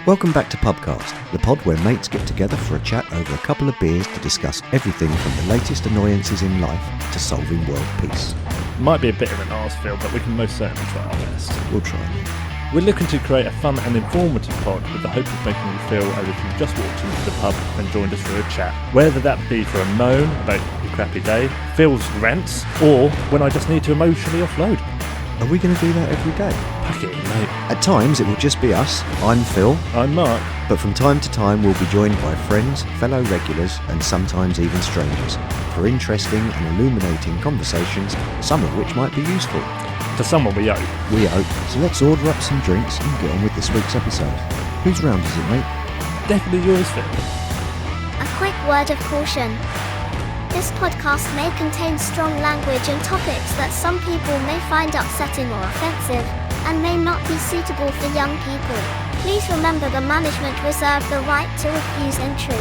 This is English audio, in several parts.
Welcome back to Pubcast, the pod where mates get together for a chat over a couple of beers to discuss everything from the latest annoyances in life to solving world peace. Might be a bit of an arse feel, but we can most certainly try our best. We'll try. We're looking to create a fun and informative pod with the hope of making you feel as if you've just walked into the pub and joined us for a chat. Whether that be for a moan about your crappy day, Phil's rants, or when I just need to emotionally offload. Are we going to do that every day? Pack it in, mate. At times it will just be us. I'm Phil. I'm Mark. But from time to time we'll be joined by friends, fellow regulars and sometimes even strangers for interesting and illuminating conversations, some of which might be useful. To someone we owe. We hope. So let's order up some drinks and get on with this week's episode. Whose round is it, mate? Definitely yours, Phil. A quick word of caution. This podcast may contain strong language and topics that some people may find upsetting or offensive, and may not be suitable for young people. Please remember the management reserve the right to refuse entry.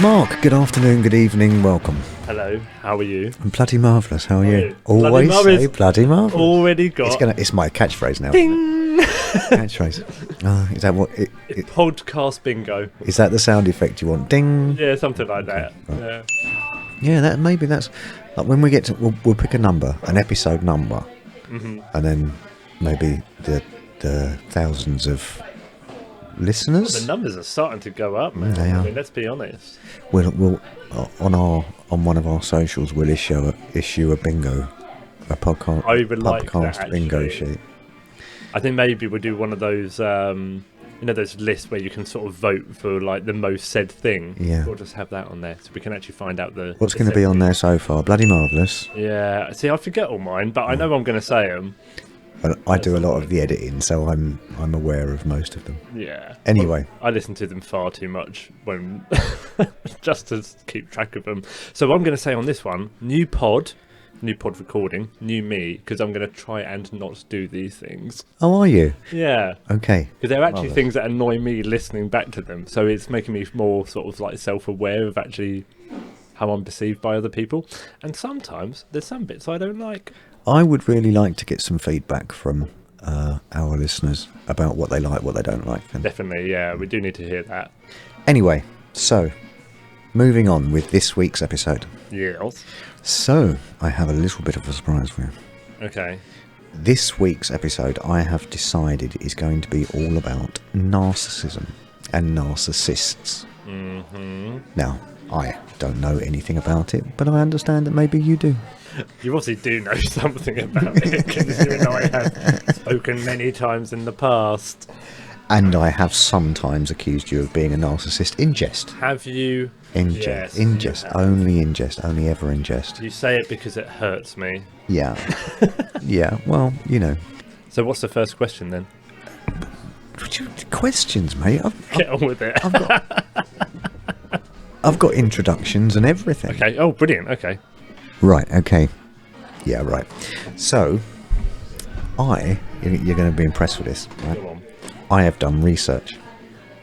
Mark, good afternoon, good evening, welcome. Hello, how are you? I'm bloody marvellous, how are you? Bloody Always marvellous. say bloody marvellous. Already got... It's my catchphrase now. Ding! Catchphrase. Is that what... Podcast bingo. Is that the sound effect you want? Ding! Yeah, something like that. Right. Yeah. Yeah, that's... Like when we get to... We'll pick a number, an episode number, Mm-hmm. and then maybe the thousands of listeners. The numbers are starting to go up, man. They are. I mean, let's be honest. We'll on one of our socials we'll issue a bingo, a podcast. I would like that, podcast bingo actually. sheet. I think maybe we'll do one of those, those lists where you can sort of vote for like the most said thing. Yeah. We'll just have that on there so we can actually find out What's going to be on there so far? Bloody marvellous. Yeah. See, I forget all mine, but I know I'm going to say them. And I do a lot of the editing, so I'm aware of most of them. Yeah. Anyway. I listen to them far too much when just to keep track of them. So I'm going to say on this one, new pod recording, new me, because I'm going to try and not do these things. Oh, are you? Yeah. Okay. Because they're actually Marvellous. things that annoy me listening back to them. So it's making me more sort of like self-aware of actually how I'm perceived by other people. And sometimes there's some bits I don't like. I would really like to get some feedback from our listeners about what they like, what they don't like. And Definitely, yeah. We do need to hear that. anyway, so moving on with this week's episode. Yes. So I have a little bit of a surprise for you. Okay. This week's episode, I have decided, is going to be all about narcissism and narcissists. Mm-hmm. Now, I don't know anything about it, but I understand that maybe you do. You obviously do know something about it, because you and I have spoken many times in the past. And I have sometimes accused you of being a narcissist in jest. Have you? In Yes, jest. In you jest. have. Only in jest. Only ever in jest. You say it because it hurts me. Yeah. Yeah, well, you know. So what's the first question then? Questions, mate. Get on with it. I've got introductions and everything. Okay. Oh, brilliant. Okay. Right, okay. Yeah, right. So, you're going to be impressed with this, right? Go on. I have done research.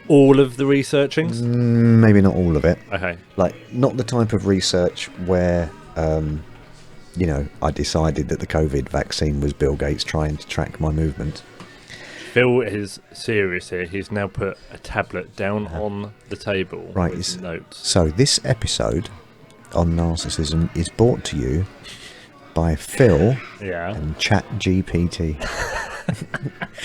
All of the researchings? Maybe not all of it. Okay. Like, not the type of research where, I decided that the COVID vaccine was Bill Gates trying to track my movement. Phil is serious here. He's now put a tablet down on the table Right, with notes. So, this episode on narcissism is brought to you by Phil Yeah. and Chat GPT.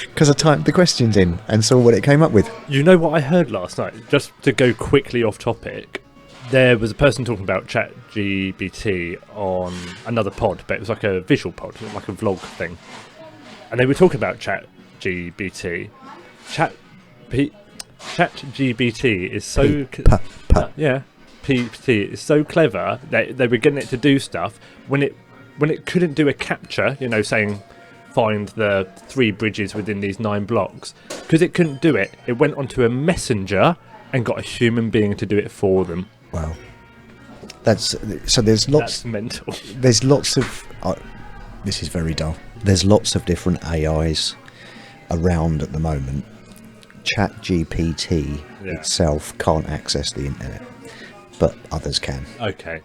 Because I typed the questions in and saw what it came up with. You know what I heard last night? Just to go quickly off topic, there was a person talking about Chat GPT on another pod, but it was like a visual pod, like a vlog thing. And they were talking about Chat GPT. Chat GPT is so... Yeah. GPT is so clever that they were getting it to do stuff when it couldn't do a capture, saying find the 3 bridges within these 9 blocks. Because it couldn't do it, it went onto a messenger and got a human being to do it for them. Wow. There's lots. That's mental. There's lots of. This is very dull. There's lots of different AIs around at the moment. Chat GPT itself can't access the internet, but others can. Okay.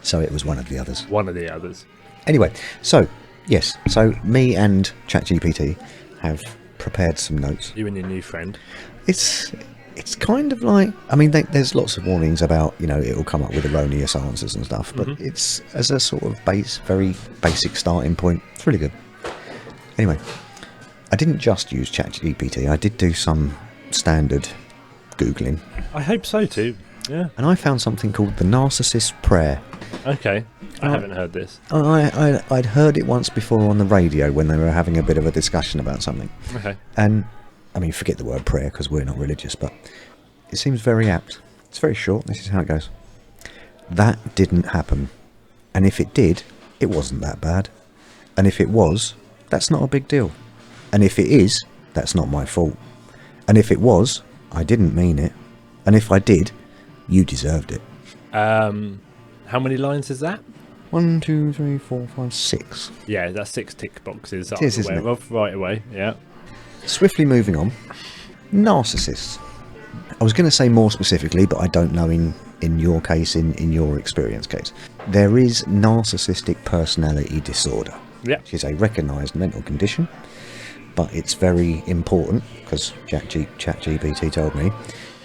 So it was one of the others. One of the others. Anyway, so Yes. So me and Chat GPT have prepared some notes. You and your new friend. It's kind of like, I mean, there's lots of warnings about, it'll come up with erroneous answers and stuff, but it's as a sort of very basic starting point. It's really good. Anyway, I didn't just use Chat GPT. I did do some standard Googling. I hope so too. Yeah. And I found something called the Narcissist Prayer. Okay. I haven't heard this. I'd heard it once before on the radio when they were having a bit of a discussion about something. Okay. And, I mean, forget the word prayer because we're not religious, but it seems very apt. It's very short. This is how it goes. That didn't happen. And if it did, it wasn't that bad. And if it was, that's not a big deal. And if it is, that's not my fault. And if it was, I didn't mean it. And if I did, you deserved it. How many lines is that? 1, 2, 3, 4, 5, 6. Yeah, that's 6 tick boxes. It is, isn't it? Right away, yeah. Swiftly moving on. Narcissists. I was going to say more specifically, but I don't know in your case, in your experience case. There is narcissistic personality disorder, which is a recognised mental condition, but it's very important, because ChatGPT told me,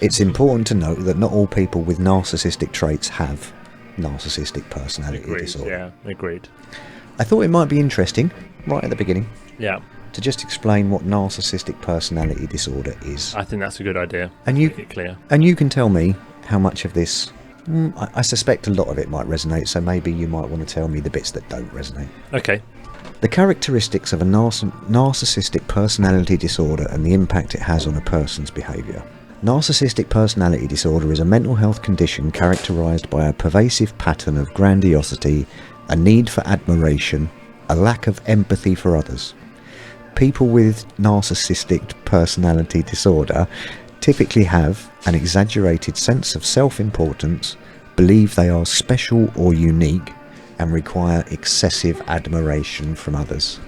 it's important to note that not all people with narcissistic traits have narcissistic personality disorder. Yeah, agreed. I thought it might be interesting, right at the beginning, yeah, to just explain what narcissistic personality disorder is. I think that's a good idea. And make it clear. And you can tell me how much of this. I suspect a lot of it might resonate, so maybe you might want to tell me the bits that don't resonate. Okay. The characteristics of a narcissistic personality disorder and the impact it has on a person's behaviour. Narcissistic personality disorder is a mental health condition characterised by a pervasive pattern of grandiosity, a need for admiration, a lack of empathy for others. People with narcissistic personality disorder typically have an exaggerated sense of self-importance, believe they are special or unique, and require excessive admiration from others.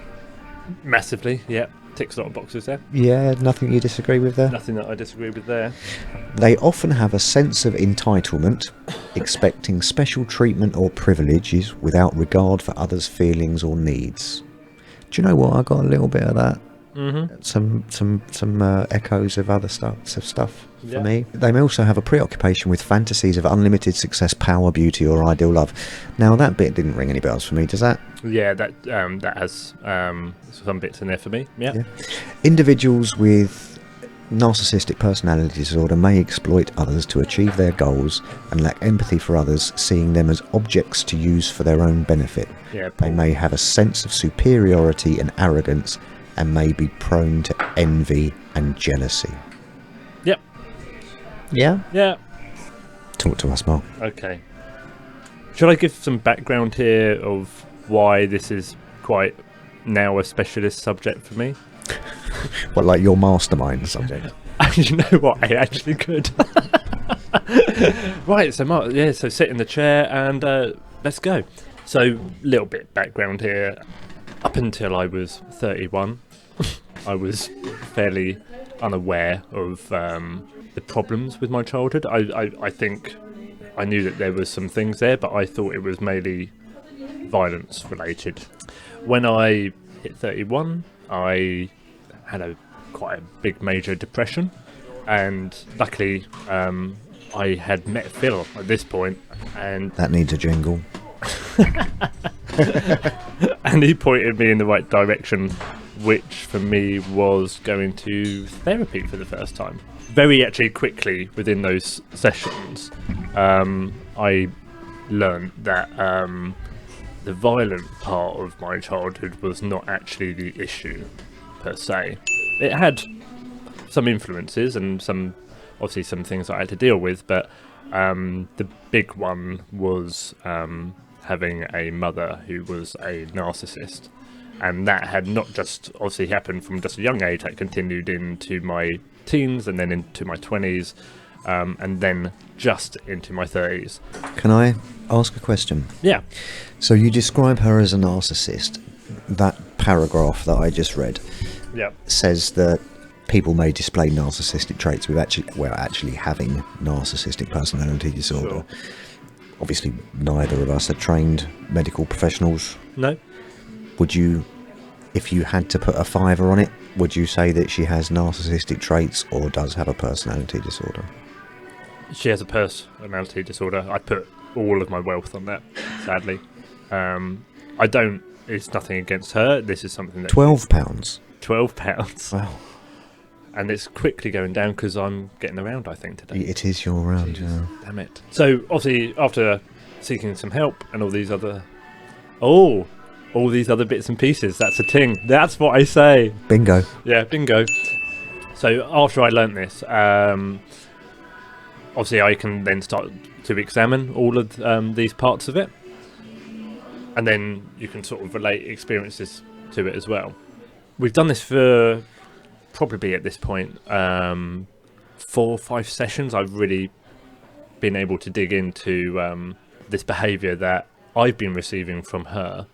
Massively, yeah. Ticks a lot of boxes there. Yeah, nothing you disagree with there? Nothing that I disagree with there. They often have a sense of entitlement, expecting special treatment or privileges without regard for others' feelings or needs. Do you know what? I got a little bit of that. Some echoes of other stuff for me. They may also have a preoccupation with fantasies of unlimited success, power, beauty, or ideal love. Now that bit didn't ring any bells for me. Does that? Yeah, that has some bits in there for me. Yeah. Individuals with narcissistic personality disorder may exploit others to achieve their goals and lack empathy for others, seeing them as objects to use for their own benefit. Yeah, they may have a sense of superiority and arrogance, and may be prone to envy and jealousy. Yep. Yeah? Yeah. Talk to us, Mark. Okay. Should I give some background here of why this is quite now a specialist subject for me? What, like your mastermind subject? You know what? I actually could. Right, so Mark, so sit in the chair and let's go. So, little bit background here. Up until I was 31, I was fairly unaware of the problems with my childhood. I think I knew that there was some things there, but I thought it was mainly violence related. When I hit 31, I had quite a big major depression, and luckily I had met Phil at this point, and that needs a jingle. And he pointed me in the right direction, which for me was going to therapy for the first time. Very actually quickly within those sessions, I learned that the violent part of my childhood was not actually the issue per se. It had some influences and obviously some things I had to deal with, but the big one was having a mother who was a narcissist, and that had not just obviously happened from just a young age. That continued into my teens and then into my 20s, and then just into my 30s. Can I ask a question? Yeah. So you describe her as a narcissist. That paragraph that I just read says that people may display narcissistic traits with actually having narcissistic personality disorder. Sure. Obviously, neither of us are trained medical professionals. No. would you, if you had to put a fiver on it, would you say that she has narcissistic traits or does have a personality disorder? She has a personality disorder. I put all of my wealth on that, sadly. I don't, it's nothing against her. This is something that... £12? £12. Wow. And it's quickly going down because I'm getting around, I think, today. It is your round, yeah. Damn it. So, obviously, after seeking some help and all these other... all these other bits and pieces, that's a ting. That's what I say. Bingo. Yeah, bingo. So, after I learnt this, obviously I can then start to examine all of these parts of it. And then you can sort of relate experiences to it as well. We've done this for probably at this point 4 or 5 sessions. I've really been able to dig into this behaviour that I've been receiving from her.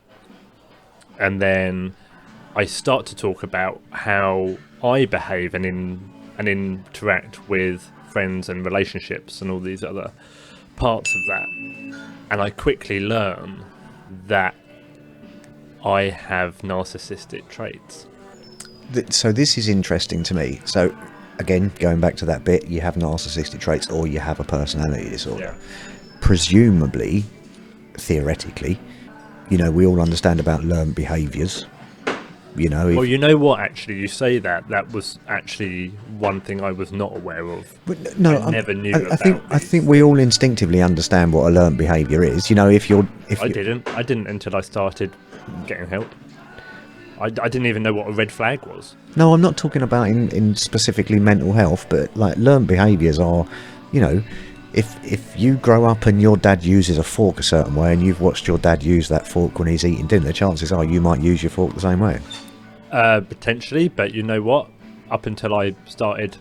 And then I start to talk about how I behave and interact with friends and relationships and all these other parts of that. And I quickly learn that I have narcissistic traits. So this is interesting to me. So again, going back to that bit, you have narcissistic traits or you have a personality disorder. Yeah. Presumably, theoretically, you know, we all understand about learned behaviours. You know, well, you know what? Actually, you say that was actually one thing I was not aware of. But no, I never knew. I think we all instinctively understand what a learned behaviour is. You know, I didn't until I started getting help. I didn't even know what a red flag was. No, I'm not talking about in specifically mental health, but like learned behaviours are, you know, if you grow up and your dad uses a fork a certain way and you've watched your dad use that fork when he's eating dinner, chances are you might use your fork the same way. Potentially, but you know what? Up until I started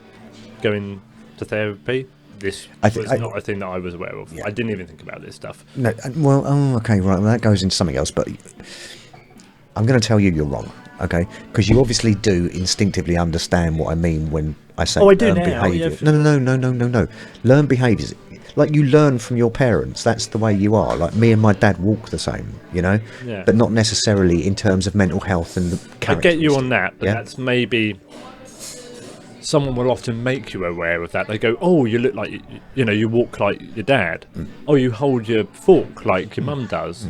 going to therapy, this was not a thing that I was aware of. Yeah. I didn't even think about this stuff. No, well, okay, right. Well, that goes into something else, but I'm going to tell you you're wrong, okay? Because you obviously do instinctively understand what I mean when I say learned behaviour. No. Learned behaviours. Like you learn from your parents. That's the way you are. Like me and my dad walk the same, you know? Yeah. But not necessarily in terms of mental health and the character. I get you on that, but that's maybe... Someone will often make you aware of that. They go, oh, you look like, you know, you walk like your dad. Oh, you hold your fork like your mum does.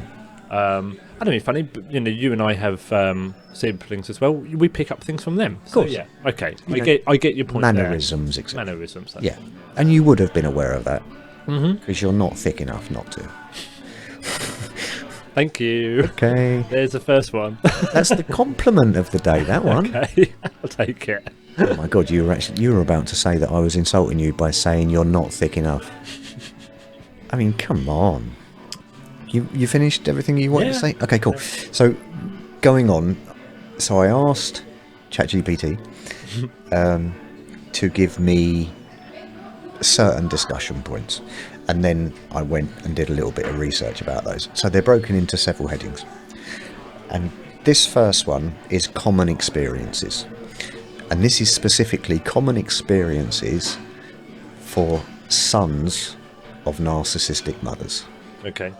I don't know, funny, but you know, you and I have siblings as well. We pick up things from them. Of course. So, yeah, okay. I get your point. Mannerisms, etc. Mannerisms. Yeah, and you would have been aware of that because you're not thick enough not to. Thank you. Okay. There's the first one. That's the compliment of the day, that one. Okay, I'll take it. Oh my God, you were about to say that I was insulting you by saying you're not thick enough. I mean, come on. You finished everything you wanted to say? Okay, cool. So, going on, so I asked Chat GPT to give me certain discussion points. And then I went and did a little bit of research about those. So they're broken into several headings. And this first one is common experiences. And this is specifically common experiences for sons of narcissistic mothers. Okay.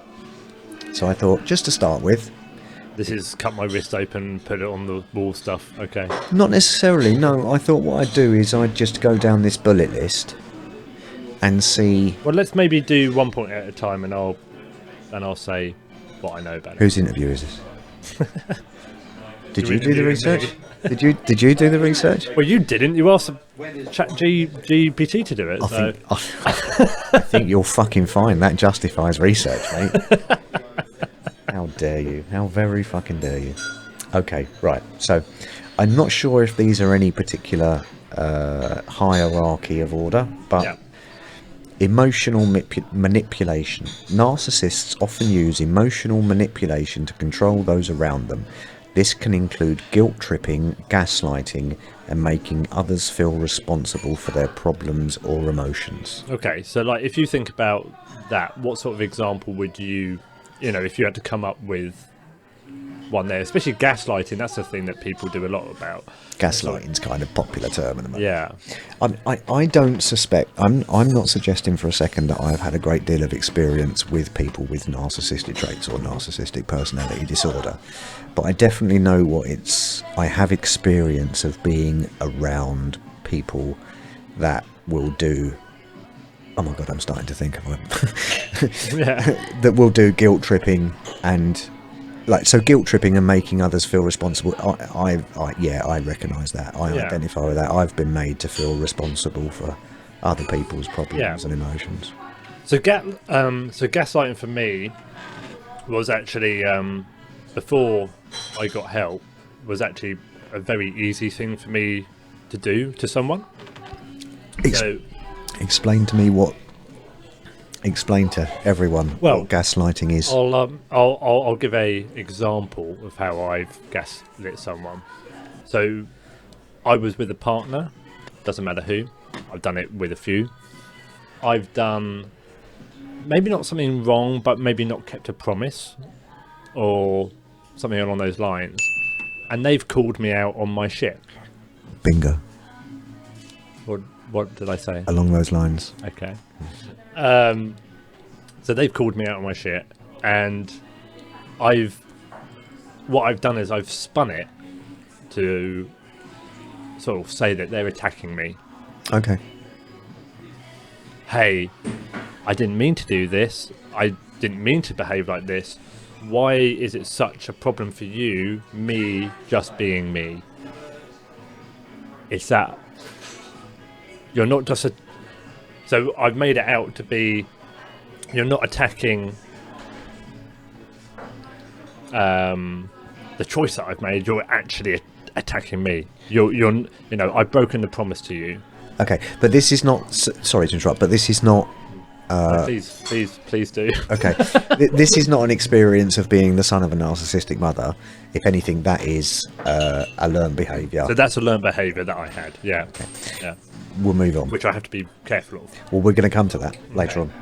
So I thought, just to start with... This is cut my wrist open, put it on the wall stuff, okay. Not necessarily, no. I thought what I'd do is I'd just go down this bullet list and see... Well, let's maybe do one point at a time and I'll say what I know about it. Whose interview is this? Did you do the research? Did you do the research? Well, you didn't. You asked Chat GPT to do it. I think you're fucking fine. That justifies research, mate. How dare you? How very fucking dare you? Okay, right. So, I'm not sure if these are any particular hierarchy of order, but... Yeah. Emotional manipulation. Narcissists often use emotional manipulation to control those around them. This can include guilt tripping, gaslighting, and making others feel responsible for their problems or emotions. Okay, so like if you think about that, what sort of example would you know, if you had to come up with one there, especially gaslighting. That's the thing that people do a lot about. Gaslighting's kind of popular term at the moment. Yeah. I don't suspect. I'm not suggesting for a second that I've had a great deal of experience with people with narcissistic traits or narcissistic personality disorder, but I definitely know what it's. I have experience of being around people that will do. Oh my God, I'm starting to think of it. Yeah. That will do guilt tripping and. Guilt tripping and making others feel responsible. I recognise that. I identify with that. I've been made to feel responsible for other people's problems and emotions. So gaslighting for me was actually before I got help was actually a very easy thing for me to do to someone. Explain to everyone what gaslighting is. I'll give a example of how I've gaslit someone. So I was with a partner, doesn't matter who. I've done it with a few. I've done maybe not something wrong, but maybe not kept a promise or something along those lines. And they've called me out on my shit. Bingo. What did I say? Along those lines. Okay. So they've called me out on my shit, and what I've done is I've spun it to sort of say that they're attacking me. Okay. Hey, I didn't mean to do this. I didn't mean to behave like this. Why is it such a problem for you, me just being me? It's that you're not just so I've made it out to be you're not attacking the choice that I've made. You're actually attacking me. I've broken the promise to you. Okay, but this is not. Sorry to interrupt, but this is not. Please do. Okay, this is not an experience of being the son of a narcissistic mother. If anything, that is a learned behaviour. So that's a learned behaviour that I had. Yeah. Okay. Yeah. We'll move on. Which I have to be careful of. Well, we're going to come to that later on.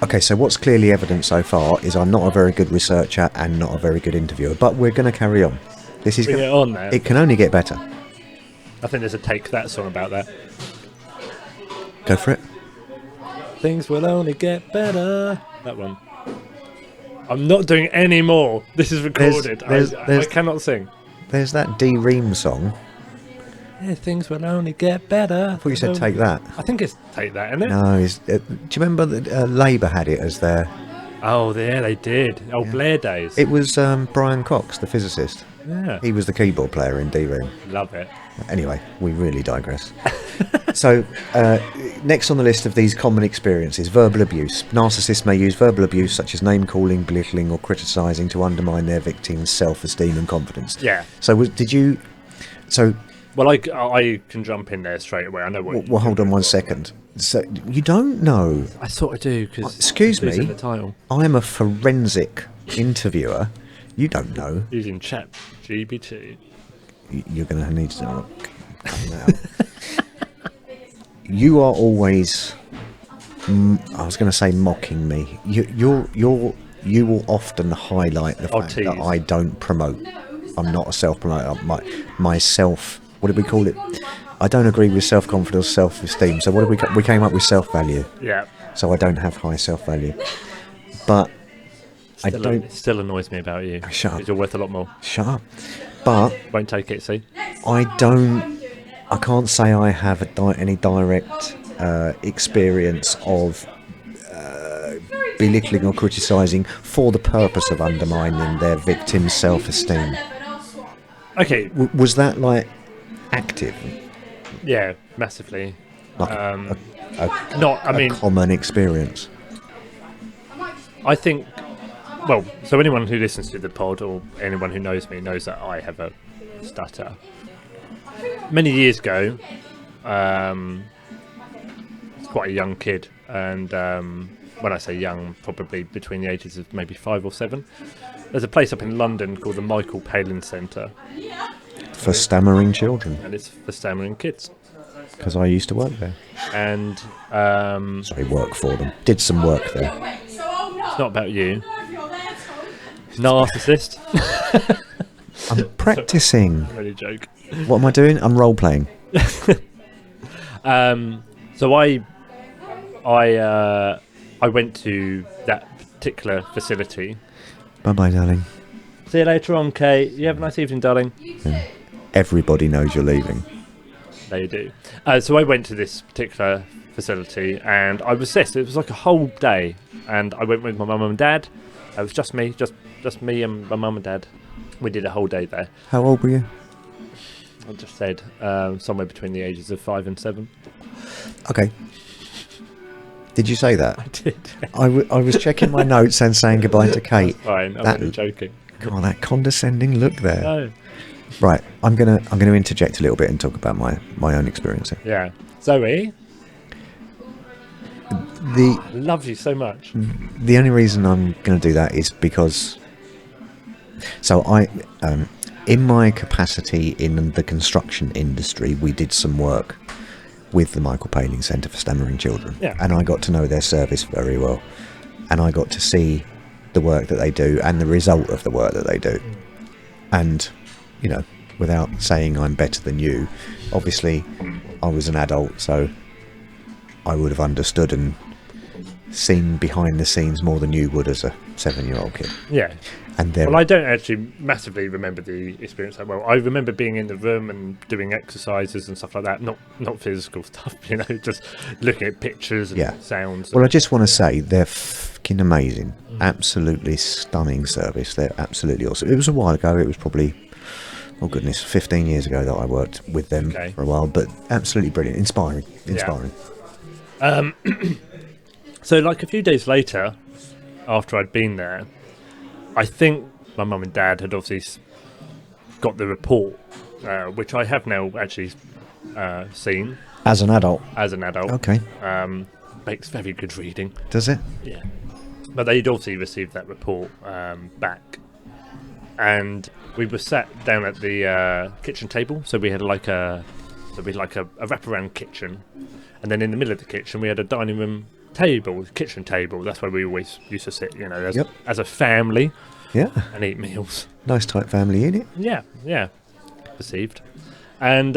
Okay, so what's clearly evident so far is I'm not a very good researcher and not a very good interviewer, but we're going to carry on. This is Bring it on, man. It can only get better. I think there's a Take That song about that. Go for it. Things will only get better. That one. I'm not doing any more. This is recorded. I cannot sing. There's that D Ream song. Yeah, things will only get better. I thought you said Take That. I think it's Take That, isn't it? No, do you remember that Labour had it as their... Oh, yeah, they did. Oh, yeah. Blair days. It was Brian Cox, the physicist. Yeah. He was the keyboard player in D Ream. Love it. Anyway, we really digress. So, next on the list of these common experiences, verbal abuse. Narcissists may use verbal abuse such as name-calling, belittling or criticising to undermine their victim's self-esteem and confidence. Yeah. So, Well, I can jump in there straight away. I know what... Well, hold on one second. So, you don't know... I sort of do, because... Excuse me, in the title. I'm a forensic interviewer. You don't know. Using Chat GPT. You're going to need to... You are always... I was going to say mocking me. You will often highlight the fact that I don't promote. I'm not a self-promoter. Myself... What did we call it? I don't agree with self-confidence, self-esteem. So what did we came up with self-value. Yeah. So I don't have high self-value. But it still annoys me about you. Shut up. You're worth a lot more. Shut up. But won't take it. See. I can't say I have any direct experience of belittling or criticising for the purpose of undermining their victim's self-esteem. Okay. Was that like active? Yeah, massively. Like a common experience. I think. Well, so anyone who listens to the pod or anyone who knows me knows that I have a stutter. Many years ago, I was quite a young kid, and when I say young, probably between the ages of maybe 5 or 7. There's a place up in London called the Michael Palin Centre. For stammering children. And it's for stammering kids. Because I used to work there. And... sorry, work for them. Did some work there. It's not about you. Narcissist. I'm practicing. Really joke. What am I doing? I'm role playing. So I went to that particular facility. Bye bye, darling. See you later on, Kate. You have a nice evening, darling. Yeah. Everybody knows you're leaving. They do. So I went to this particular facility and I was obsessed. It was like a whole day, and I went with my mum and dad. It was just me and my mum and dad. We did a whole day there. How old were you? I just said somewhere between the ages of 5 and 7. Okay. Did you say that? I did. I was checking my notes and saying goodbye to Kate. Fine, I'm only joking. God, that condescending look there. No. Right, I'm gonna interject a little bit and talk about my own experience here. Yeah. Zoe, I love you so much. The only reason I'm going to do that is because, so I, in my capacity in the construction industry, we did some work with the Michael Palin Centre for Stammering Children, and I got to know their service very well, and I got to see the work that they do and the result of the work that they do. And, you know, without saying I'm better than you, obviously I was an adult, so I would have understood and seen behind the scenes more than you would as a 7-year-old kid. Yeah. And well, I don't actually massively remember the experience that well. I remember being in the room and doing exercises and stuff like that. Not physical stuff, you know, just looking at pictures and sounds. Well, I just want to say they're fucking amazing. Absolutely stunning service. They're absolutely awesome. It was a while ago. It was probably, oh goodness, 15 years ago that I worked with them for a while. But absolutely brilliant. Inspiring. So like a few days later, after I'd been there, I think my mum and dad had obviously got the report, which I have now actually seen. As an adult? As an adult. Okay. Makes very good reading. Does it? Yeah. But they'd obviously received that report back. And we were sat down at the kitchen table. So we had like a wraparound kitchen. And then in the middle of the kitchen, we had a dining room table, kitchen table. That's where we always used to sit, you know, as a family. Yeah. And eat meals. Nice tight family unit. Yeah. Perceived. And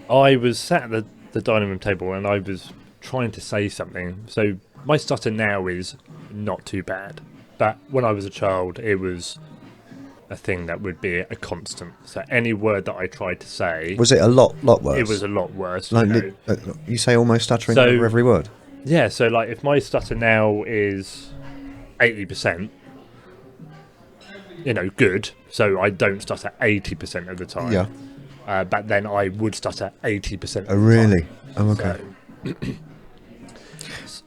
I was sat at the dining room table and I was trying to say something. So my stutter now is not too bad. But when I was a child, it was a thing that would be a constant. So any word that I tried to say... Was it a lot worse? It was a lot worse. Like, you say almost stuttering over every word? Yeah, so like if my stutter now is 80%, you know, good, so I don't stutter 80% of the time. Yeah. But then I would stutter 80% of the time. Oh, really? Oh, okay.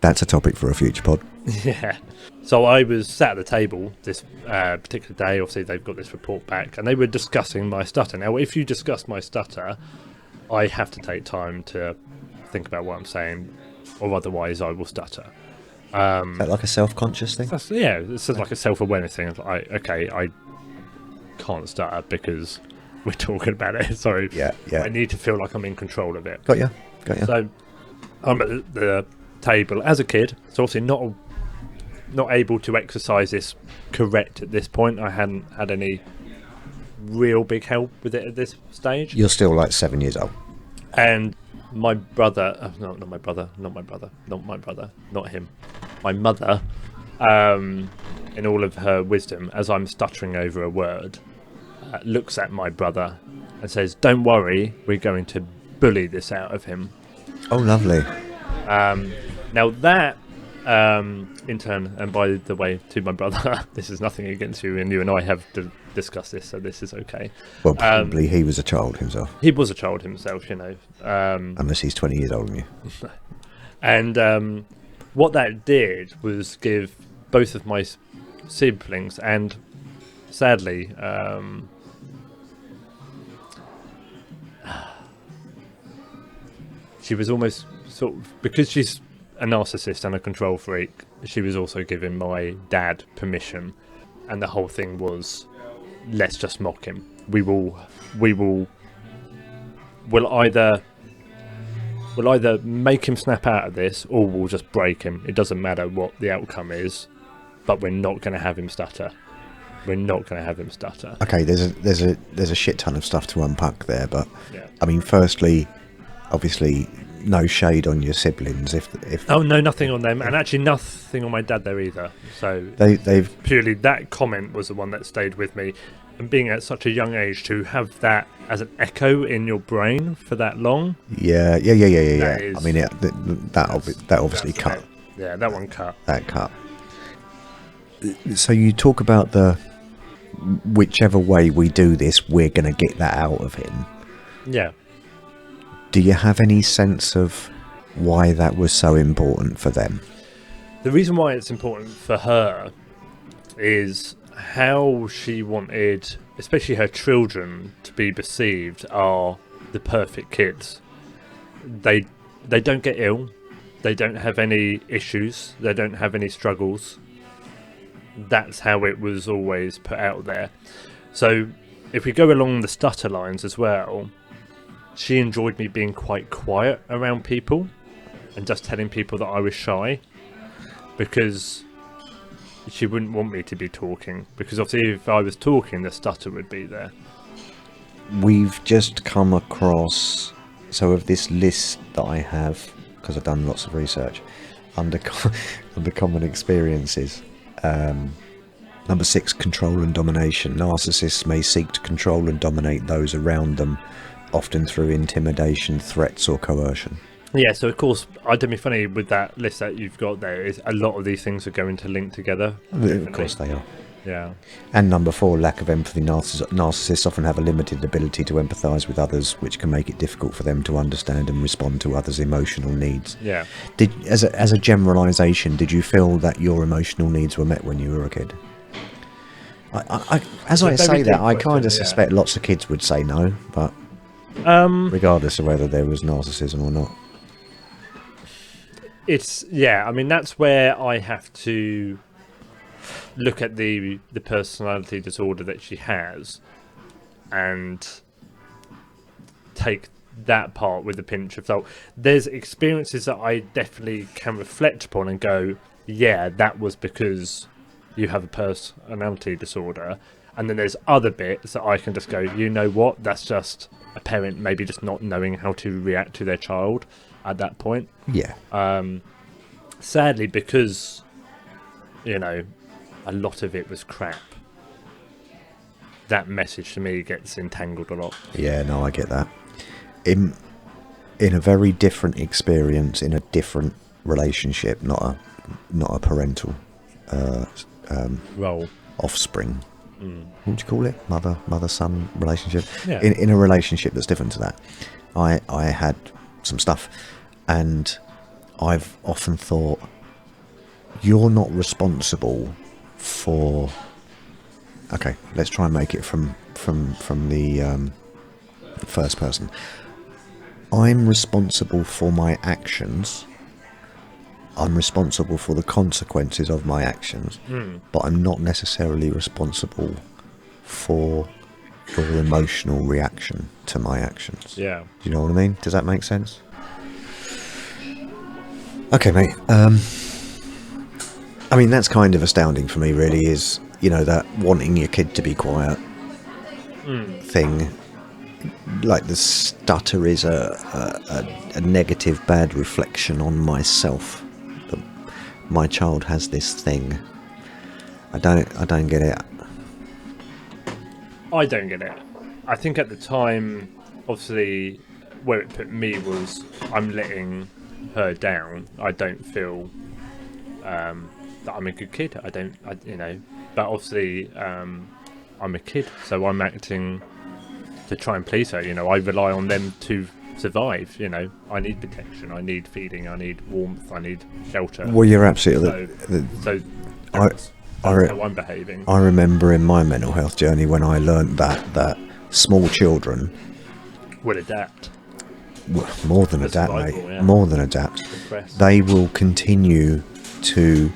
That's a topic for a future pod. Yeah. So I was sat at the table this particular day. Obviously, they've got this report back, and they were discussing my stutter. Now, if you discuss my stutter, I have to take time to think about what I'm saying, or otherwise I will stutter. Is that like a self-conscious thing? It's like a self-awareness thing. I can't stutter because we're talking about it. So I need to feel like I'm in control of it. Got you. So I'm at the table as a kid, so obviously not able to exercise this correct at this point. I hadn't had any real big help with it at this stage. You're still like 7 years old. And my brother, not him, my mother, in all of her wisdom, as I'm stuttering over a word, looks at my brother and says, "Don't worry, we're going to bully this out of him." Oh, lovely. Now that, in turn, and by the way, to my brother, this is nothing against you, and you and I have discussed this, so this is okay. Well, probably he was a child himself. He was a child himself, you know. Unless he's 20 years older than you. And what that did was give both of my siblings, and sadly, she was almost sort of, because she's a narcissist and a control freak, she was also giving my dad permission, and the whole thing was, let's just mock him. We'll either make him snap out of this, or we'll just break him. It doesn't matter what the outcome is. but we're not going to have him stutter. We're not going to have him stutter. Okay, there's a shit ton of stuff to unpack there, but Yeah. I mean, firstly, obviously, no shade on your siblings. If Oh no, nothing on them, and actually nothing on my dad there either. So they've purely that comment was the one that stayed with me, and being at such a young age to have that as an echo in your brain for that long. yeah. Is- I mean, that obviously that's cut. it. Yeah, that one cut. That cut. So you talk about the whichever way we do this, we're going to get that out of him. Yeah. Do you have any sense of why that was so important for them? The reason why it's important for her is how she wanted, especially her children, to be perceived are the perfect kids. They don't get ill. They don't have any issues. They don't have any struggles. That's how it was always put out there. So if we go along the stutter lines as well, she enjoyed me being quite quiet around people and just telling people that I was shy, because she wouldn't want me to be talking, because obviously if I was talking, the stutter would be there. We've just come across, so of this list that I have, because I've done lots of research, under common experiences. Number 6, control and domination. Narcissists may seek to control and dominate those around them, often through intimidation, threats or coercion. Yeah, so of course, I don't be funny with that list that you've got there, is a lot of these things are going to link together. Of course they are. Yeah. And number 4, lack of empathy. Narcissists often have a limited ability to empathise with others, which can make it difficult for them to understand and respond to others' emotional needs. Yeah. As a generalisation, did you feel that your emotional needs were met when you were a kid? As I say that, I kind of suspect lots of kids would say no, but regardless of whether there was narcissism or not. I mean, that's where I have to look at the personality disorder that she has and take that part with a pinch of salt. There's experiences that I definitely can reflect upon and go, yeah, that was because you have a personality disorder. And then there's other bits that I can just go, you know what, that's just a parent maybe just not knowing how to react to their child at that point. Yeah. Sadly, because, you know, a lot of it was crap, that message to me gets entangled a lot. Yeah, no, I get that. In a very different experience, in a different relationship, not a parental Role. offspring. What would you call it? Mother-son relationship? Yeah. In a relationship that's different to that. I had some stuff, and I've often thought, you're not responsible for... Okay, let's try and make it from the first person. I'm responsible for my actions. I'm responsible for the consequences of my actions, but I'm not necessarily responsible for your emotional reaction to my actions. Yeah. Do you know what I mean? Does that make sense? Okay, mate. I mean, that's kind of astounding for me, really, is, you know, that wanting your kid to be quiet thing. Like, the stutter is a negative, bad reflection on myself. That my child has this thing. I don't get it. I don't get it. I think at the time, obviously, where it put me was, I'm letting her down. I don't feel that I'm a good kid. But obviously, I'm a kid, so I'm acting to try and please her. You know, I rely on them to survive. You know, I need protection, I need feeding, I need warmth, I need shelter. Well, you're absolutely... So that's how I'm behaving. I remember in my mental health journey when I learned that small children will adapt. More than That's adapt, survival, mate. yeah. More than adapt. Impressed. They will continue to...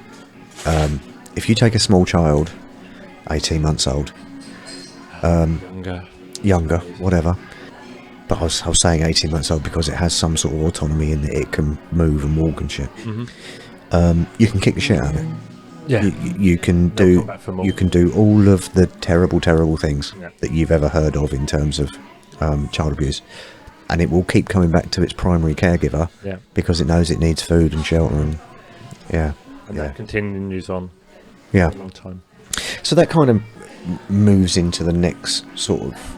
if you take a small child, 18 months old, younger, whatever, but I was saying 18 months old because it has some sort of autonomy in that it can move and walk and shit. You can kick the shit out of it. Yeah. You can do all of the terrible things that you've ever heard of in terms of child abuse, and it will keep coming back to its primary caregiver because it knows it needs food and shelter and that continues on for a long time. So that kind of moves into the next sort of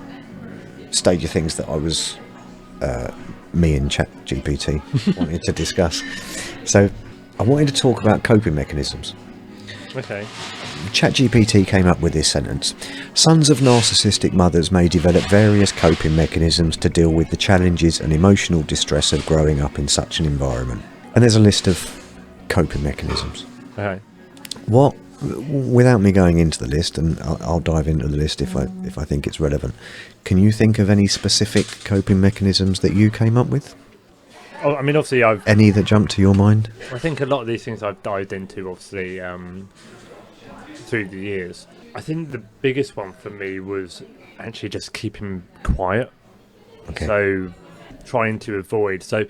stage of things that I was me and Chat GPT wanted to discuss. So I wanted to talk about coping mechanisms. Okay. Chat GPT came up with this sentence: sons of narcissistic mothers may develop various coping mechanisms to deal with the challenges and emotional distress of growing up in such an environment. And there's a list of coping mechanisms. Okay. What, without me going into the list, and I'll dive into the list if I think it's relevant, can you think of any specific coping mechanisms that you came up with? Oh, I mean, obviously, any that jump to your mind? I think a lot of these things I've dived into, obviously, through the years. I think the biggest one for me was actually just keeping quiet. Okay. So, trying to avoid. So,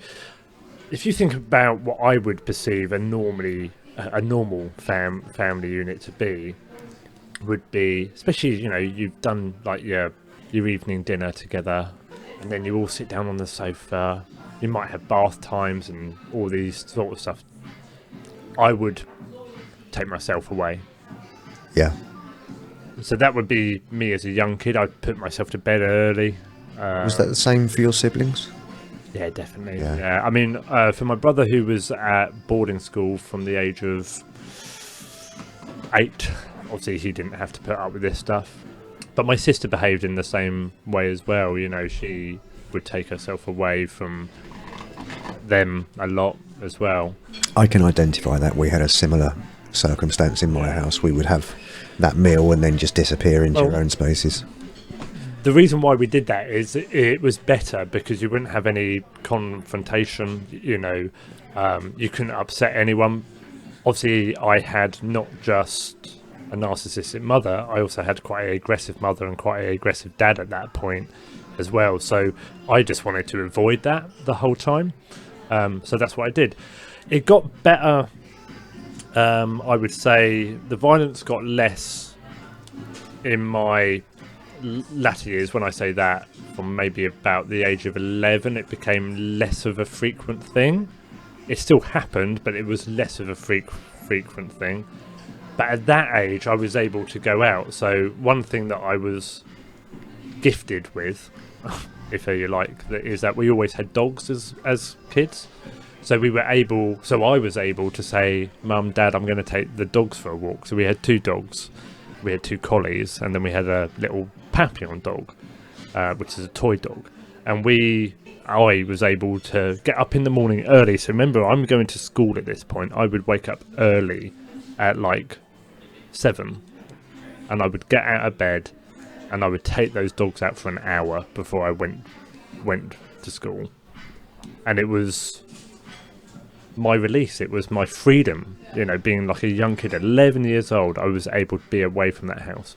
if you think about what I would perceive a normal family unit to be, would be, especially, you've done like your evening dinner together, and then you all sit down on the sofa. You might have bath times and all these sort of stuff. I would take myself away. Yeah. So that would be me as a young kid. I'd put myself to bed early. Was that the same for your siblings? Yeah, definitely. Yeah. Yeah. I mean, for my brother, who was at boarding school from the age of 8, obviously he didn't have to put up with this stuff. But my sister behaved in the same way as well. She would take herself away from them a lot as well. I can identify that. We had a similar circumstance in my house. We would have that meal and then just disappear into your own spaces. The reason why we did that is it was better because you wouldn't have any confrontation. You couldn't upset anyone. Obviously, I had not just a narcissistic mother, I also had quite an aggressive mother and quite an aggressive dad at that point as well. So I just wanted to avoid that the whole time. So that's what I did. It got better. I would say the violence got less in my latter years. When I say that, from maybe about the age of 11, it became less of a frequent thing. It still happened, but it was less of a frequent thing. But at that age, I was able to go out. So one thing that I was gifted with, if you like, is that we always had dogs as kids. So I was able to say, Mum, Dad, I'm going to take the dogs for a walk. So we had 2 dogs. We had 2 collies, and then we had a little Papillon dog, which is a toy dog. And I was able to get up in the morning early. So remember, I'm going to school at this point. I would wake up early at like 7, and I would get out of bed, and I would take those dogs out for an hour before I went to school. And it was my release. It was my freedom. Being like a young kid, 11 years old, I was able to be away from that house.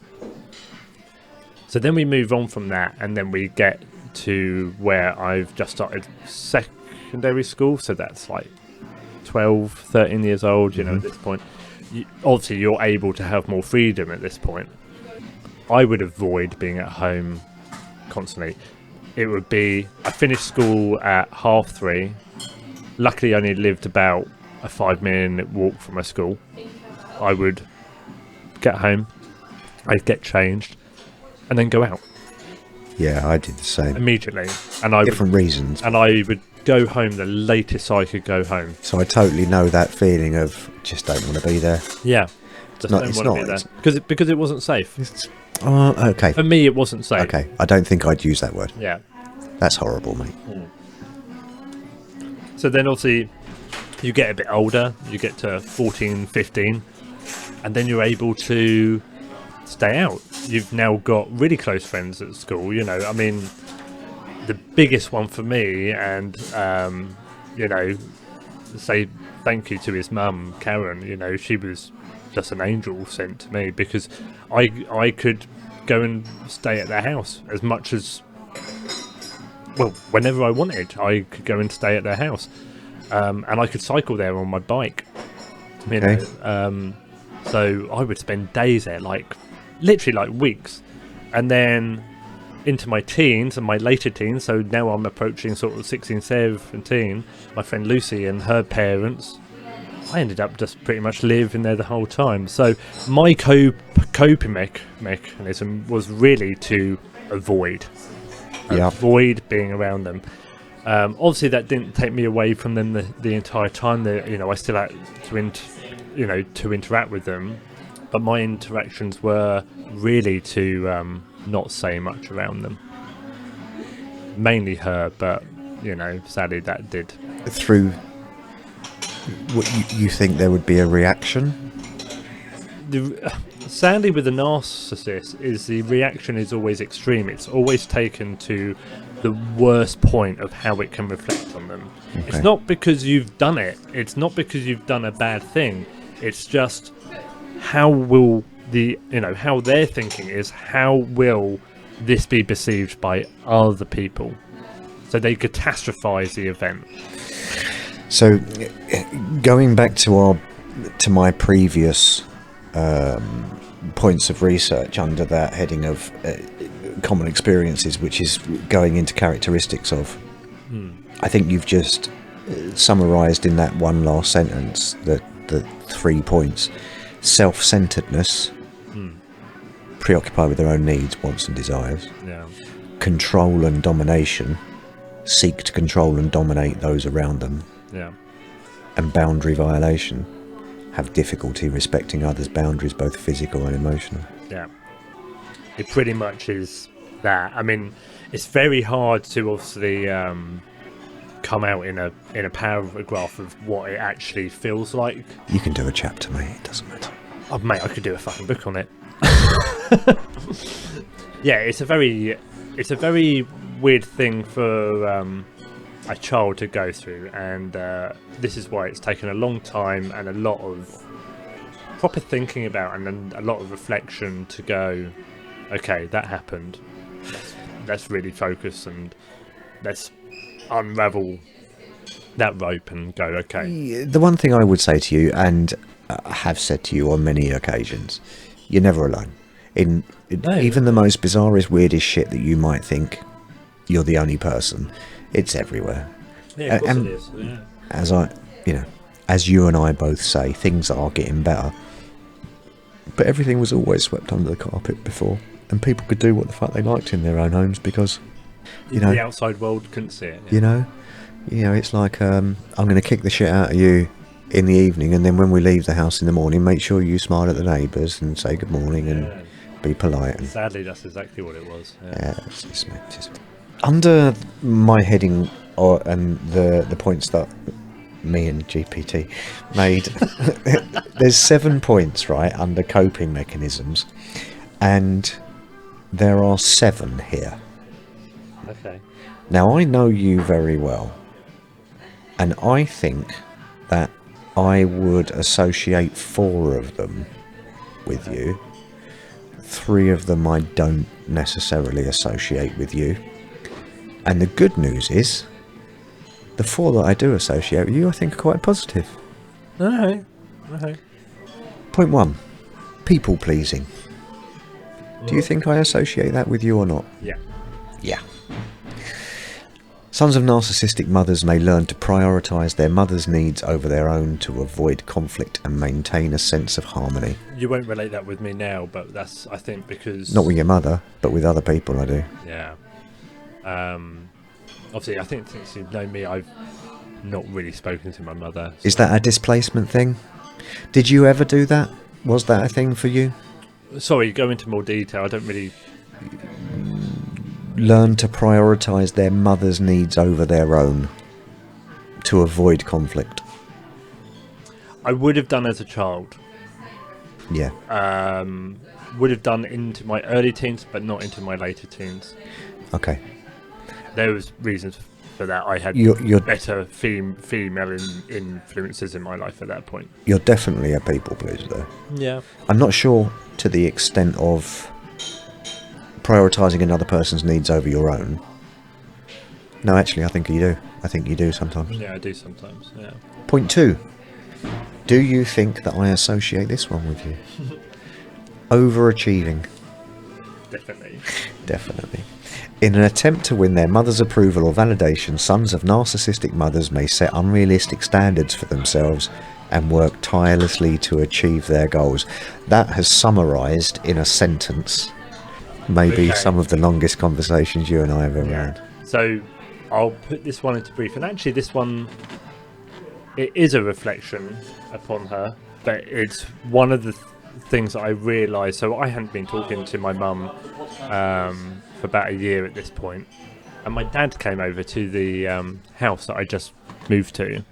So then we move on from that, and then we get to where I've just started secondary school. So that's like 12, 13 years old, at this point. Obviously, you're able to have more freedom at this point. I would avoid being at home constantly. It would be, I finished school at 3:30. Luckily, I only lived about a 5-minute walk from my school. I would get home, I'd get changed, and then go out. Yeah, I did the same. Immediately. Different reasons. And I would go home the latest I could go home. So I totally know that feeling of just don't want to be there. Yeah. Just don't want to be there. Because it wasn't safe. Okay. For me, it wasn't safe. Okay. I don't think I'd use that word. Yeah. That's horrible, mate. So then obviously you get a bit older, you get to 14, 15, and then you're able to stay out. You've now got really close friends at school, I mean, the biggest one for me, and say thank you to his mum, Karen. She was just an angel sent to me, because I could go and stay at their house as much as, well, whenever I wanted. I could go and stay at their house, and I could cycle there on my bike. So I would spend days there, like literally like weeks. And then into my teens and my later teens, so now I'm approaching sort of 16, 17, my friend Lucy and her parents, I ended up just pretty much living there the whole time. So my coping mechanism was really to avoid being around them. Obviously that didn't take me away from them the entire time. I still had to interact with them, but my interactions were really to not say much around them. Mainly her, but sadly that did. Through what you think there would be a reaction? Sadly with the narcissist is the reaction is always extreme. It's always taken to the worst point of how it can reflect on them. Okay. It's not because you've done it. It's not because you've done a bad thing. It's just how will how they're thinking is, how will this be perceived by other people? So they catastrophize the event. So going back to my previous points of research under that heading of common experiences, which is going into characteristics of, I think you've just summarized in that one last sentence the 3 points: self-centeredness, preoccupied with their own needs, wants and desires, control and domination, seek to control and dominate those around them, and boundary violation, have difficulty respecting others' boundaries, both physical and emotional. It pretty much is that. I mean, it's very hard to obviously come out in a paragraph of what it actually feels like. You can do a chapter, mate, it doesn't matter. Oh mate, I could do a fucking book on it. It's a very weird thing for a child to go through, and this is why it's taken a long time and a lot of proper thinking about, and then a lot of reflection to go, okay, that happened, let's really focus and let's unravel that rope and go, okay. The one thing I would say to you, and I have said to you on many occasions, you're never alone. Even the most bizarrest, weirdest shit that you might think you're the only person, it's everywhere. Yeah, of course it is. Yeah. As you and I both say, things are getting better, but everything was always swept under the carpet before, and people could do what the fuck they liked in their own homes because the outside world couldn't see it. It's like I'm going to kick the shit out of you in the evening, and then when we leave the house in the morning, make sure you smile at the neighbours and say good morning and be polite. And sadly, that's exactly what it was. It's under my heading and the points that me and GPT made. There's 7 points, right, under coping mechanisms, and there are 7 here. Okay. Now I know you very well, and I think that I would associate 4 of them with you. 3 of them I don't necessarily associate with you. And the good news is, the 4 that I do associate with you, I think are quite positive. Okay. Point 1, people pleasing. Do you think I associate that with you or not? Yeah. Sons of narcissistic mothers may learn to prioritise their mother's needs over their own to avoid conflict and maintain a sense of harmony. You won't relate that with me now, but that's, I think, because... Not with your mother, but with other people I do. Yeah. Obviously, I think since you've known me, I've not really spoken to my mother. So. Is that a displacement thing? Did you ever do that? Was that a thing for you? Sorry, go into more detail. I don't really... Learn to prioritise their mother's needs over their own to avoid conflict. I would have done as a child. Yeah. Would have done into my early teens, but not into my later teens. Okay. There was reasons for that. I had better female influences in my life at that point. You're definitely a people pleaser, though. Yeah. I'm not sure to the extent of prioritising another person's needs over your own. No, actually, I think you do. I think you do sometimes. Yeah, I do sometimes, yeah. Point 2. Do you think that I associate this one with you? Overachieving. Definitely. Definitely. In an attempt to win their mother's approval or validation, sons of narcissistic mothers may set unrealistic standards for themselves and work tirelessly to achieve their goals. That has summarised in a sentence maybe some of the longest conversations you and I have ever had. So I'll put this one into brief, and actually this one, it is a reflection upon her, but it's one of the things that I realised. So I hadn't been talking to my mum for about a year at this point, and my dad came over to the house that I just moved to,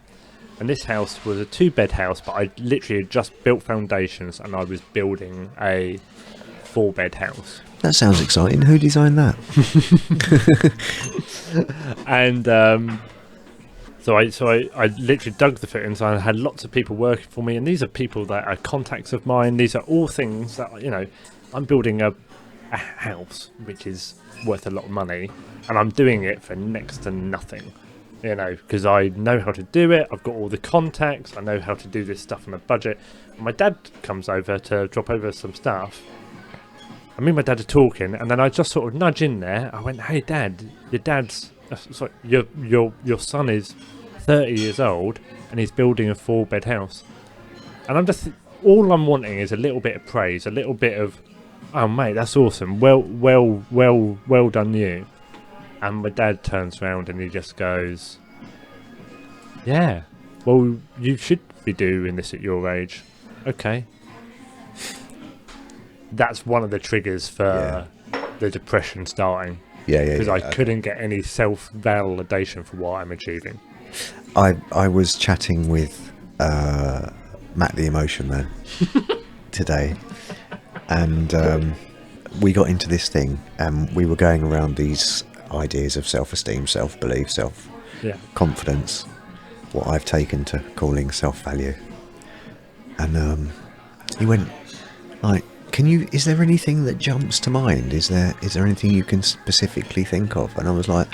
and this house was a 2-bed house, but I literally had just built foundations and I was building a 4-bed house. That sounds exciting. Who designed that? And so I literally dug the footings. I had lots of people working for me, and these are people that are contacts of mine. These are all things that, you know, I'm building a house which is worth a lot of money, and I'm doing it for next to nothing, you know, because I know how to do it. I've got all the contacts. I know how to do this stuff on a budget. And my dad comes over to drop over some stuff. Me and my dad are talking, and then I just sort of nudge in there. I went, "Hey, Dad, your son is 30 years old, and he's building a 4-bed house." And I'm just, all I'm wanting is a little bit of praise, a little bit of, "Oh, mate, that's awesome. Well done, you." And my dad turns around and he just goes, "Yeah, well, you should be doing this at your age." Okay. That's one of the triggers for the depression starting. Because I couldn't get any self-validation for what I'm achieving. I was chatting with Matt the Emotion Man today, and we got into this thing, and we were going around these ideas of self-esteem, self-belief, self-confidence, what I've taken to calling self-value. And he went, like, is there anything that jumps to mind? Is there anything you can specifically think of? And I was like,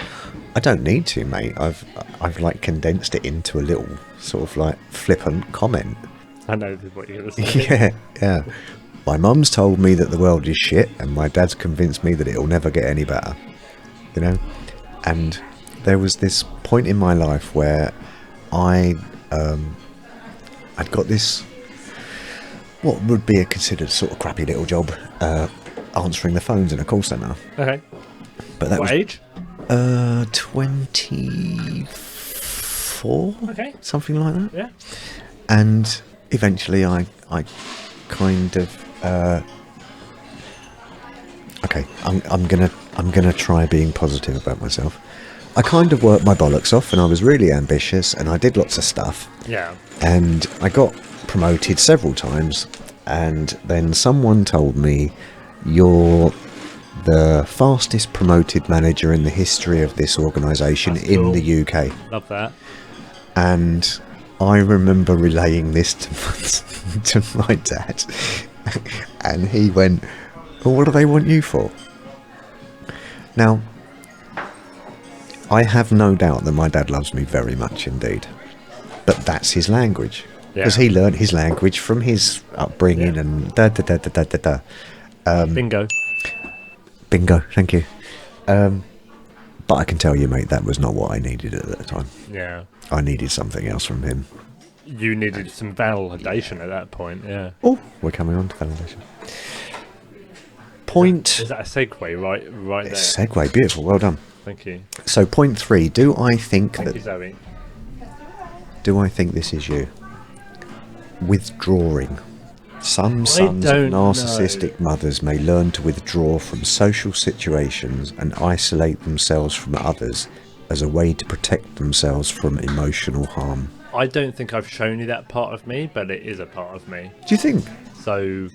I don't need to, mate. I've like condensed it into a little sort of like flippant comment. I know what you're going to say. Yeah. My mum's told me that the world is shit, and my dad's convinced me that it'll never get any better. You know? And there was this point in my life where I'd got this, what would be a considered sort of crappy little job, answering the phones in a call centre. Okay. But that what age? 24. Okay. Something like that. Yeah. And eventually I kind of okay, I'm gonna try being positive about myself. I kind of worked my bollocks off, and I was really ambitious, and I did lots of stuff. Yeah. And I got promoted several times, and then someone told me, "You're the fastest promoted manager in the history of this organisation in the UK." Love that. And I remember relaying this to my dad, and he went, "Well, what do they want you for?" Now, I have no doubt that my dad loves me very much indeed, but that's his language. Because he learnt his language from his upbringing and da-da-da-da-da-da. Bingo, thank you. But I can tell you, mate, that was not what I needed at that time. Yeah. I needed something else from him. You needed some validation at that point, yeah. Oh, we're coming on to validation. Point... Is that a segue right there? Segue, beautiful, well done. Thank you. So point 3, do I think Thank you, Zoe. Do I think this is you? Withdrawing. Some sons of narcissistic mothers may learn to withdraw from social situations and isolate themselves from others as a way to protect themselves from emotional harm. I don't think I've shown you that part of me, but it is a part of me. Do you think? So...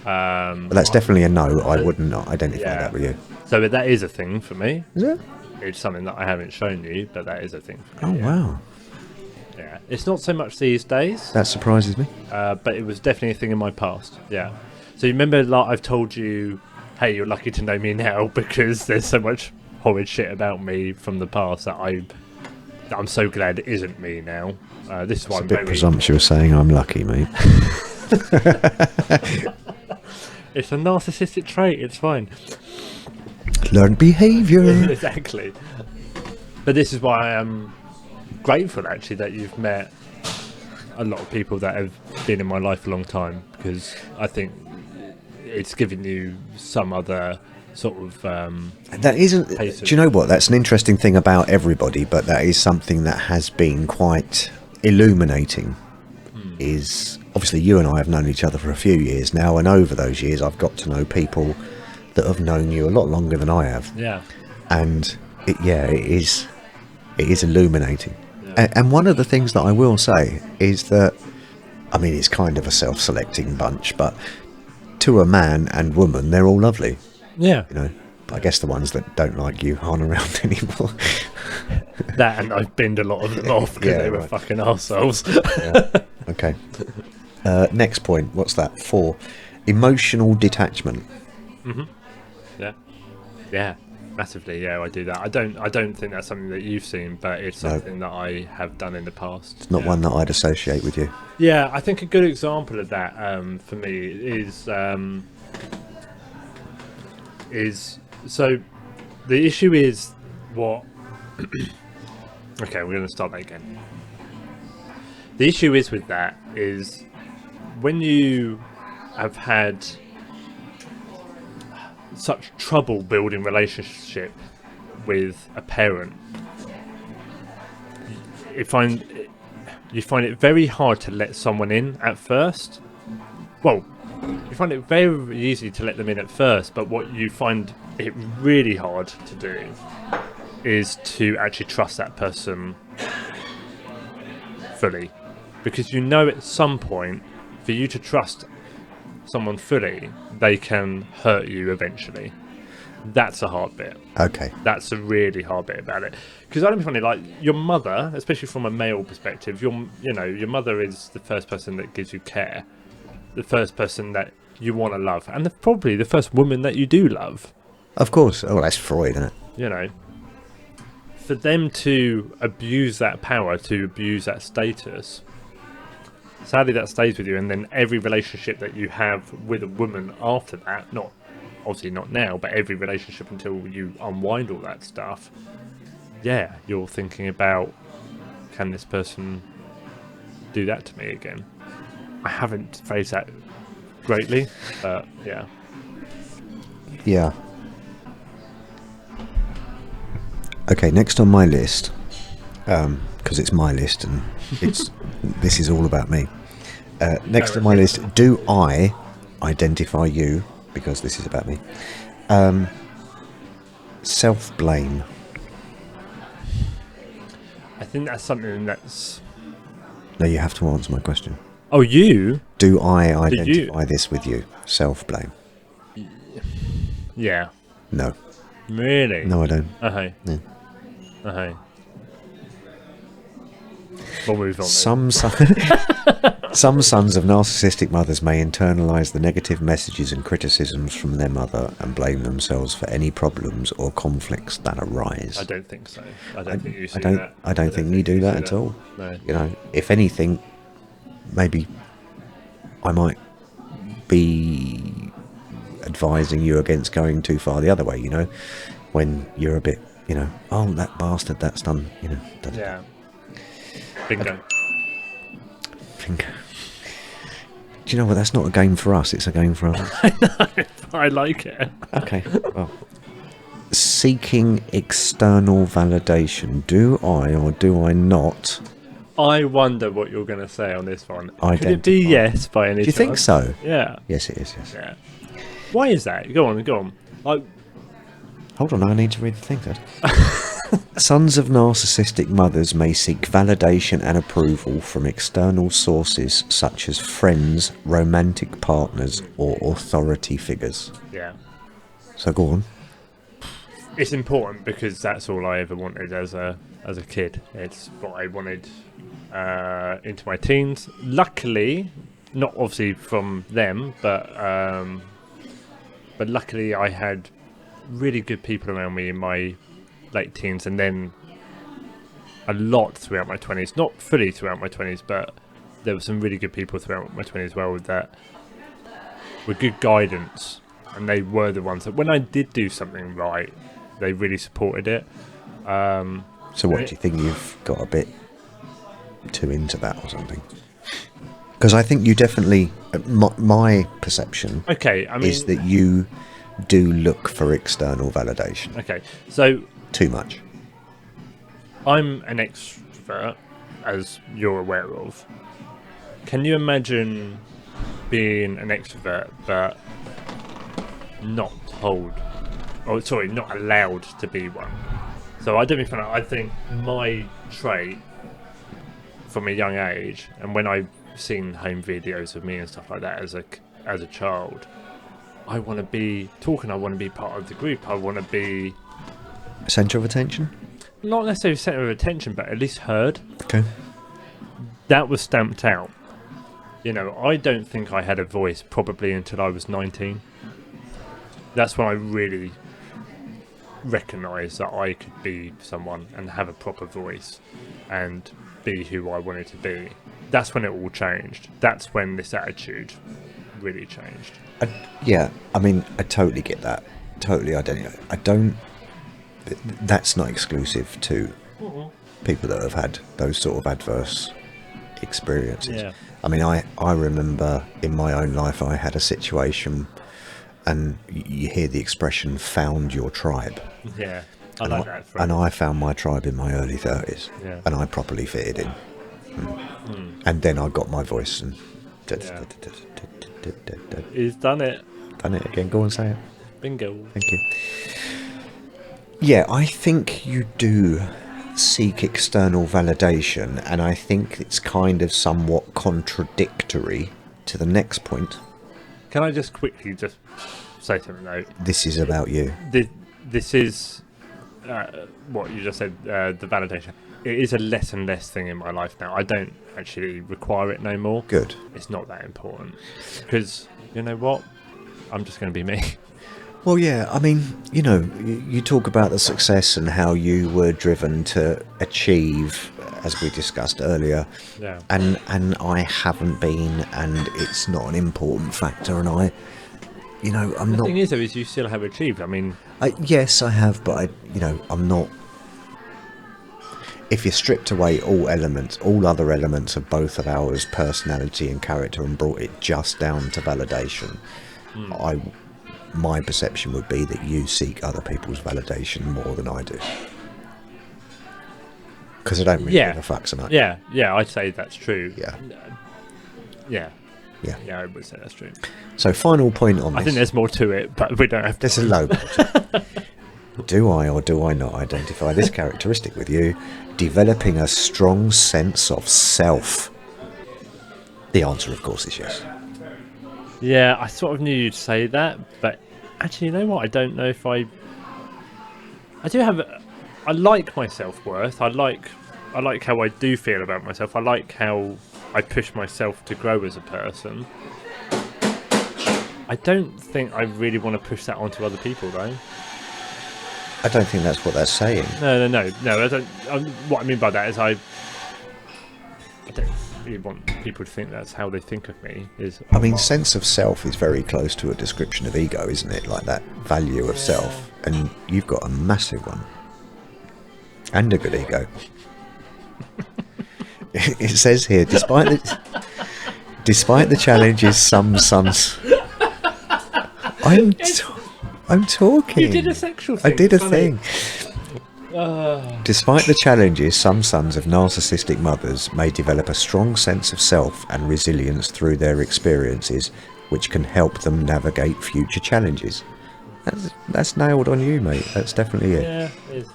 well, that's definitely a no. I would not identify that with you. So that is a thing for me. Is it? It's something that I haven't shown you, but that is a thing for me. Oh, wow. Yeah, it's not so much these days. That surprises me. But it was definitely a thing in my past. Yeah. So you remember, like, I've told you, hey, you're lucky to know me now because there's so much horrid shit about me from the past that I I'm so glad it isn't me now. This is why It's a I'm bit very presumptuous saying I'm lucky, mate. It's a narcissistic trait. It's fine. Learned behaviour. Exactly. But this is why I am grateful, actually, that you've met a lot of people that have been in my life a long time, because I think it's given you some other sort of That isn't. pace of- Do you know what? That's an interesting thing about everybody, but that is something that has been quite illuminating. Is obviously you and I have known each other for a few years now, and over those years, I've got to know people that have known you a lot longer than I have. Yeah. And it is illuminating. Yeah. And one of the things that I will say is that, I mean, it's kind of a self-selecting bunch, but to a man and woman, they're all lovely. Yeah. You know, I guess the ones that don't like you aren't around anymore. That, and I've binned a lot of them off because Yeah, they were right. fucking arseholes. Yeah. Okay. Next point. What's that? 4. Emotional detachment. Yeah. Yeah. Massively. Yeah, I do that. I don't think that's something that you've seen, but it's No. something that I have done in the past. It's not one that I'd associate with you. Yeah, I think a good example of that for me is so the issue is what. Okay, we're going to start that again. The issue is with that is when you have had such trouble building relationship with a parent, you find it very hard to let someone in at first. Well, you find it very easy to let them in at first, but what you find it really hard to do is to actually trust that person fully, because you know at some point for you to trust someone fully, they can hurt you eventually. That's a hard bit. Okay. That's a really hard bit about it, because I don't find it like your mother, especially from a male perspective. Your mother is the first person that gives you care, the first person that you want to love, and probably the first woman that you do love. Of course. Oh, that's Freud, isn't it? You know, for them to abuse that power, to abuse that status, sadly that stays with you, and then every relationship that you have with a woman after that, not obviously not now, but every relationship until you unwind all that stuff, yeah, you're thinking about, can this person do that to me again? I haven't phrased that greatly, but yeah. Yeah. Okay, next on my list, because it's my list and this is all about me. Next on my list, do I identify you, because this is about me, self-blame. I think that's something that's... No, you have to answer my question. Oh, you? Do I identify this with you? Self-blame. Yeah. No. Really? No, I don't. Okay. Yeah. Okay. We'll move on. Some sons of narcissistic mothers may internalize the negative messages and criticisms from their mother and blame themselves for any problems or conflicts that arise. I don't think so. I don't think you see don't, that. I don't think you do that at all. No. You know, if anything, maybe I might be advising you against going too far the other way, you know, when you're a bit, you know, oh, that bastard, that's done, you know. Yeah. Bingo. Bingo. Do you know what? That's not a game for us, it's a game for others. I like it. Okay, well. Seeking external validation. Do I or do I not? I wonder what you're going to say on this one. Could Identify. it be yes by any Do you think chance? so? Yeah. Yes, it is, yes. Yeah. Why is that? Go on. Like, Hold on, I need to read the thing, Dad. Sons of narcissistic mothers may seek validation and approval from external sources such as friends, romantic partners, or authority figures. yeah. So go on. It's important because that's all I ever wanted as a kid. It's what I wanted into my teens. Luckily, not obviously from them, but luckily I had really good people around me in my late teens, and then a lot throughout my 20s. Not fully throughout my 20s, but there were some really good people throughout my 20s as well that were good guidance, and they were the ones that when I did do something right, they really supported it. So what do you think, you've got a bit too into that or something? Because I think you definitely, my perception is that you do look for external validation. Okay, so too much. I'm an extrovert, as you're aware of. Can you imagine being an extrovert but not not allowed to be one? So I don't mean fun. I think my trait from a young age, and when I've seen home videos of me and stuff like that as a child, I want to be talking. I want to be part of the group. I want to be centre of attention. Not necessarily centre of attention, but at least heard. Okay. That was stamped out. You know, I don't think I had a voice probably until I was 19. That's when I really recognised that I could be someone and have a proper voice and be who I wanted to be. That's when it all changed. That's when this attitude really changed. I totally get that. Totally identify. That's not exclusive to people that have had those sort of adverse experiences. Yeah. I mean, I remember in my own life I had a situation, and you hear the expression "found your tribe." Yeah, I like that. And I found my tribe in my early 30s, and I properly fitted in. And then I got my voice and he's done it. Done it again. Go on, say it. Bingo. Thank you. Yeah, I think you do seek external validation, and I think it's kind of somewhat contradictory to the next point. Can I just quickly just say something though? This is about you. This is what you just said, the validation. It is a less and less thing in my life now. I don't actually require it no more. Good. It's not that important. Because, you know what? I'm just going to be me. Well, yeah, I mean, you know, you talk about the success and how you were driven to achieve, as we discussed earlier. Yeah. And I haven't been, and it's not an important factor, and I'm not... The thing is, though, is you still have achieved. I mean... yes, I have, but I'm not... If you stripped away all other elements of both of ours, personality and character, and brought it just down to validation, my perception would be that you seek other people's validation more than I do. Because I don't really give a fuck so much. Yeah, I'd say that's true. Yeah, I would say that's true. So final point on this. I think there's more to it, but we don't have to. There's a low point. Do I or do I not identify this characteristic with you? Developing a strong sense of self. The answer, of course, is yes. Yeah, I sort of knew you'd say that, but actually, you know what? I don't know if I do have... I like my self-worth. I like how I do feel about myself. I like how I push myself to grow as a person. I don't think I really want to push that onto other people, though. I don't think that's what they're saying. No. I don't. What I mean by that is I don't really want people to think that's how they think of me. I mean, sense of self is very close to a description of ego, isn't it? Like that value of self, and you've got a massive one, and a good ego. It says here, despite the challenges, some sons. I'm talking. You did a sexual thing. I did a thing. Despite the challenges, some sons of narcissistic mothers may develop a strong sense of self and resilience through their experiences, which can help them navigate future challenges. That's nailed on you, mate. That's definitely it. Yeah, it is.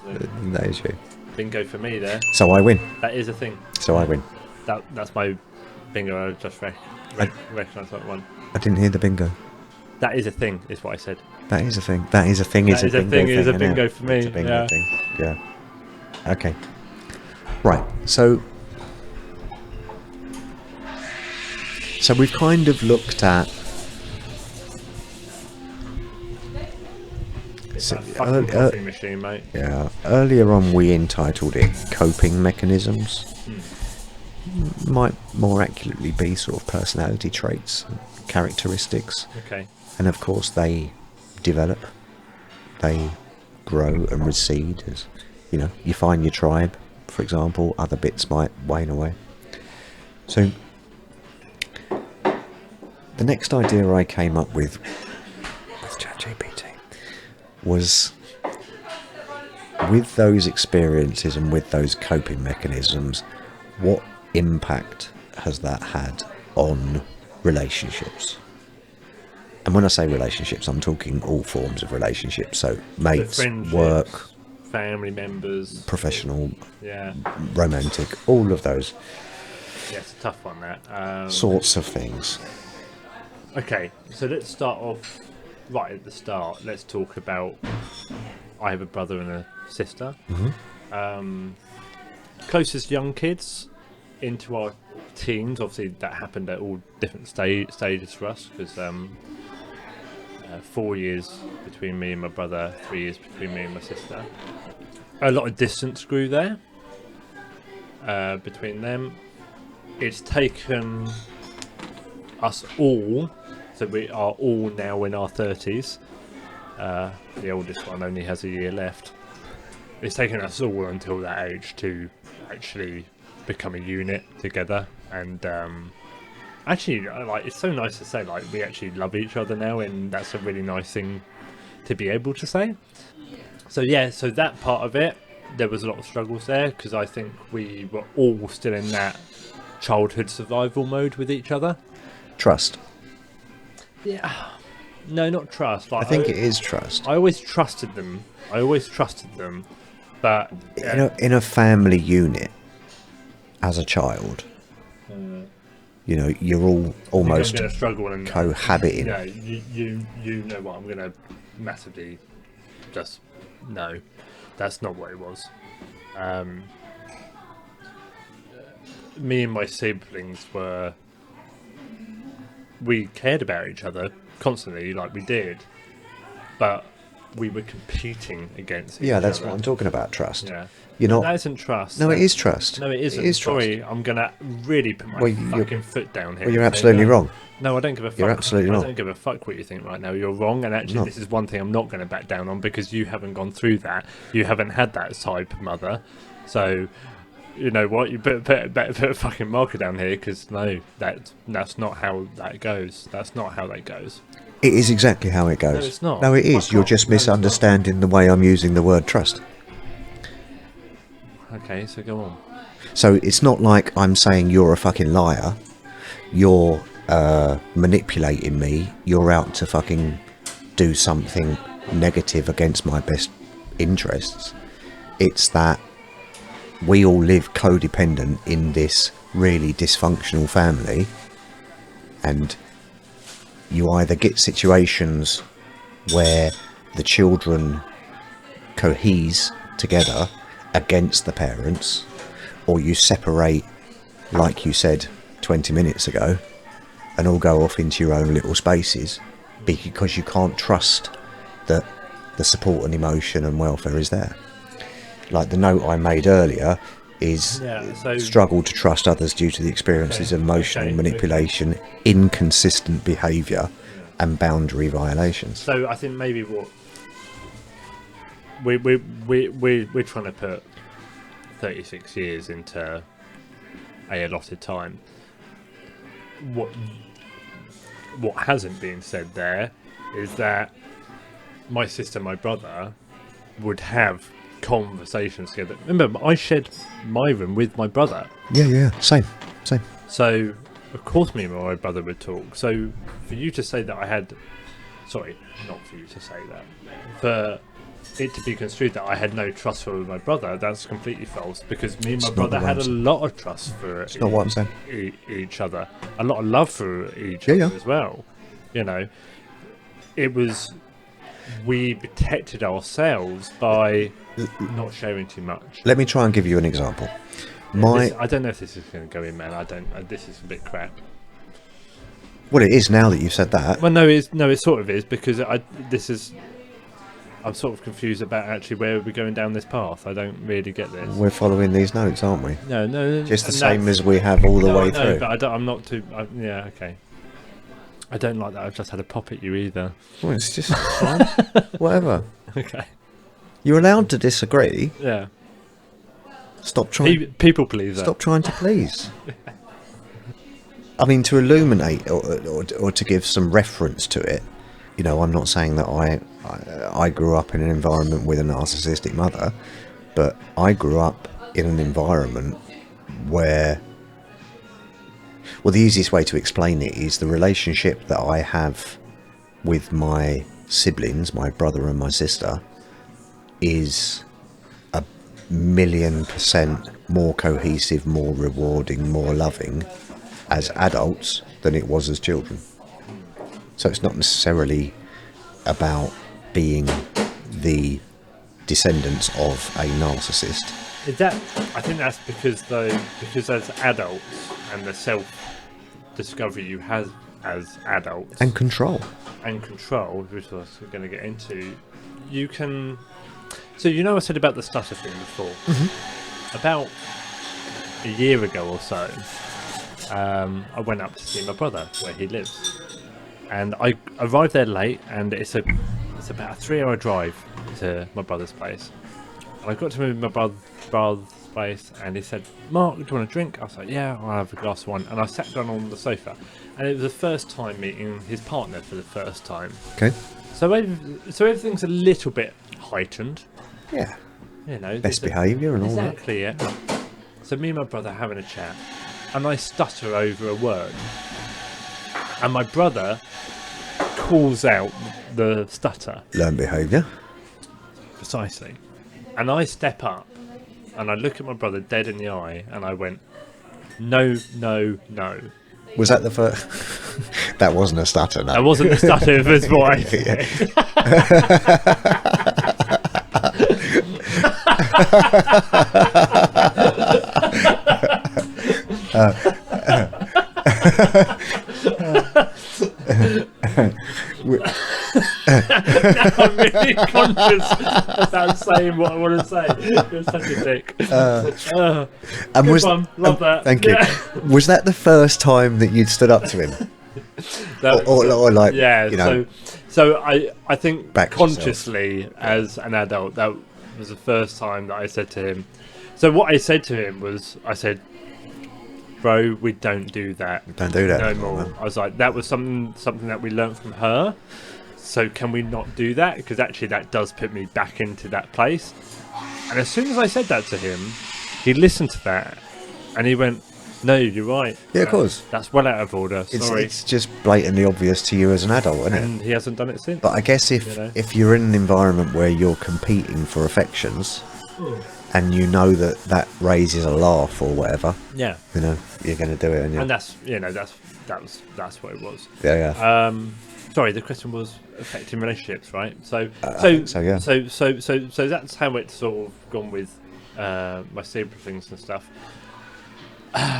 That is you. Bingo for me there. So I win. That is a thing. So I win. That's my bingo. I just recognised that one. I didn't hear the bingo. That is a thing, is what I said. That is a thing. That is a thing. Is a bingo thing. Is a bingo for me. It's a bingo thing. Yeah. Okay. Right. So we've kind of looked at So, That fucking coffee machine, mate. yeah, earlier on we entitled it coping mechanisms. Might more accurately be sort of personality traits, characteristics. Okay. And of course they develop, they grow and recede as, you know, you find your tribe, for example, other bits might wane away. So the next idea I came up with Chat GPT was, with those experiences and with those coping mechanisms, what impact has that had on relationships? And when I say relationships, I'm talking all forms of relationships. So mates, work, family members, professional, yeah, romantic, all of those yeah, it's a tough one, that. sorts of things. Okay, so let's start off right at the start. Let's talk about, I have a brother and a sister. Closest young kids into our teens. Obviously that happened at all different stages for us, because 4 years between me and my brother, 3 years between me and my sister. A lot of distance grew there between them. It's taken us all, so we are all now in our 30s. The oldest one only has a year left. It's taken us all until that age to actually become a unit together, and actually, like, it's so nice to say, like, we actually love each other now, and that's a really nice thing to be able to say. So yeah, so that part of it, there was a lot of struggles there, because I think we were all still in that childhood survival mode with each other. Trust. Yeah, no, not trust. Like, I think it is trust. I always trusted them. But In a family unit, as a child, you know, you're all almost I'm gonna struggle and cohabiting. Yeah, you know what, I'm gonna massively just no, that's not what it was. Me and my siblings we cared about each other constantly, like we did, but we were competing against each Yeah, that's other. what I'm talking about. Trust. Yeah. You're not. That isn't trust. No, it is trust. No, it isn't. It is trust. Sorry, I'm gonna really put my fucking foot down here. Well, you're and say absolutely no. wrong. No, I don't give a fuck. You're absolutely I not. don't give a fuck what you think right now. You're wrong, and actually, No. this is one thing I'm not going to back down on, because you haven't gone through that. You haven't had that type of mother, so you know what? You put a fucking marker down here, because no, that's not how that goes. That's not how that goes. It is exactly how it goes. No, it's not. No, it is. Fuck You're off. just No, it's not. misunderstanding the way I'm using the word trust. Okay, so go on. So it's not like I'm saying you're a fucking liar. You're manipulating me. You're out to fucking do something negative against my best interests. It's that we all live codependent in this really dysfunctional family, and you either get situations where the children cohese together against the parents, or you separate, like you said 20 minutes ago, and all go off into your own little spaces because you can't trust that the support and emotion and welfare is there. Like the note I made earlier is struggle to trust others due to the experiences of emotional manipulation, inconsistent behaviour and boundary violations. So I think maybe what we're trying to put 36 years into a allotted time. What hasn't been said there is that my sister, my brother would have conversations together. Remember, I shared my room with my brother. Yeah, same. So, of course, me and my brother would talk. So, for you to say that I had... Sorry, not for you to say that. For it to be construed that I had no trust for my brother, that's completely false. Because me and my brother had a lot of trust for each other. A lot of love for each other as well. You know, it was... We protected ourselves by not sharing too much. Let me try and give you an example. I don't know if this is going to go in, man. This is a bit crap. Well, it is now that you've said that. Well, no, it sort of is, because I'm sort of confused about actually where we're going down this path. I don't really get this. We're following these notes, aren't we? No. Just the same as we have all the way no, through. But I'm not too. Yeah, okay. I don't like that. I've just had a pop at you either. Well, it's just fine. Whatever. Okay. You're allowed to disagree. Yeah. Stop trying. People pleaser. Stop trying to please. I mean, to illuminate or to give some reference to it, you know, I'm not saying that I grew up in an environment with a narcissistic mother, but I grew up in an environment where, well, the easiest way to explain it is the relationship that I have with my siblings, my brother and my sister, is 1,000,000% more cohesive, more rewarding, more loving as adults than it was as children. So it's not necessarily about being the descendants of a narcissist. Is that? I think that's because as adults and the self-discovery you have as adults And control. which I was going to get into, you can. So you know I said about the stutter thing before. Mm-hmm. About a year ago or so, I went up to see my brother where he lives, and I arrived there late, and it's about a 3-hour drive to my brother's place. And I got to my brother's place, and he said, "Mark, do you want a drink?" I was like, "Yeah, I'll have a glass of wine." And I sat down on the sofa, and it was the first time meeting his partner for the first time. Okay. So everything's a little bit heightened. Yeah. You know, Best behaviour and all that. exactly, yeah. So me and my brother having a chat, and I stutter over a word, and my brother calls out the stutter. Learn behaviour. Precisely. And I step up, and I look at my brother dead in the eye, and I went, "No, no, no." Was that the first? That wasn't a stutter, no. That wasn't the stutter of his voice. Now I'm really conscious about saying what I want to say. You're such a dick. And Good one. Love that. Thank you. Was that the first time that you'd stood up to him? Or like, yeah, you know, so I think back consciously as an adult, that was the first time that I said to him. So what I said to him was, I said, "Bro, we don't do that. Don't do that no anymore, more." man. I was like, that was something that we learned from her. So can we not do that? Because actually that does put me back into that place. And as soon as I said that to him, he listened to that and he went, "No, you're right. Yeah, of course. That's well out of order. Sorry." It's just blatantly obvious to you as an adult, isn't it? And he hasn't done it since. But I guess if you're in an environment where you're competing for affections, and you know that raises a laugh or whatever, Yeah. you know, you're going to do it, and And that's what it was. yeah. Sorry, the question was affecting relationships, right? So yeah. So that's how it's sort of gone with my siblings and stuff.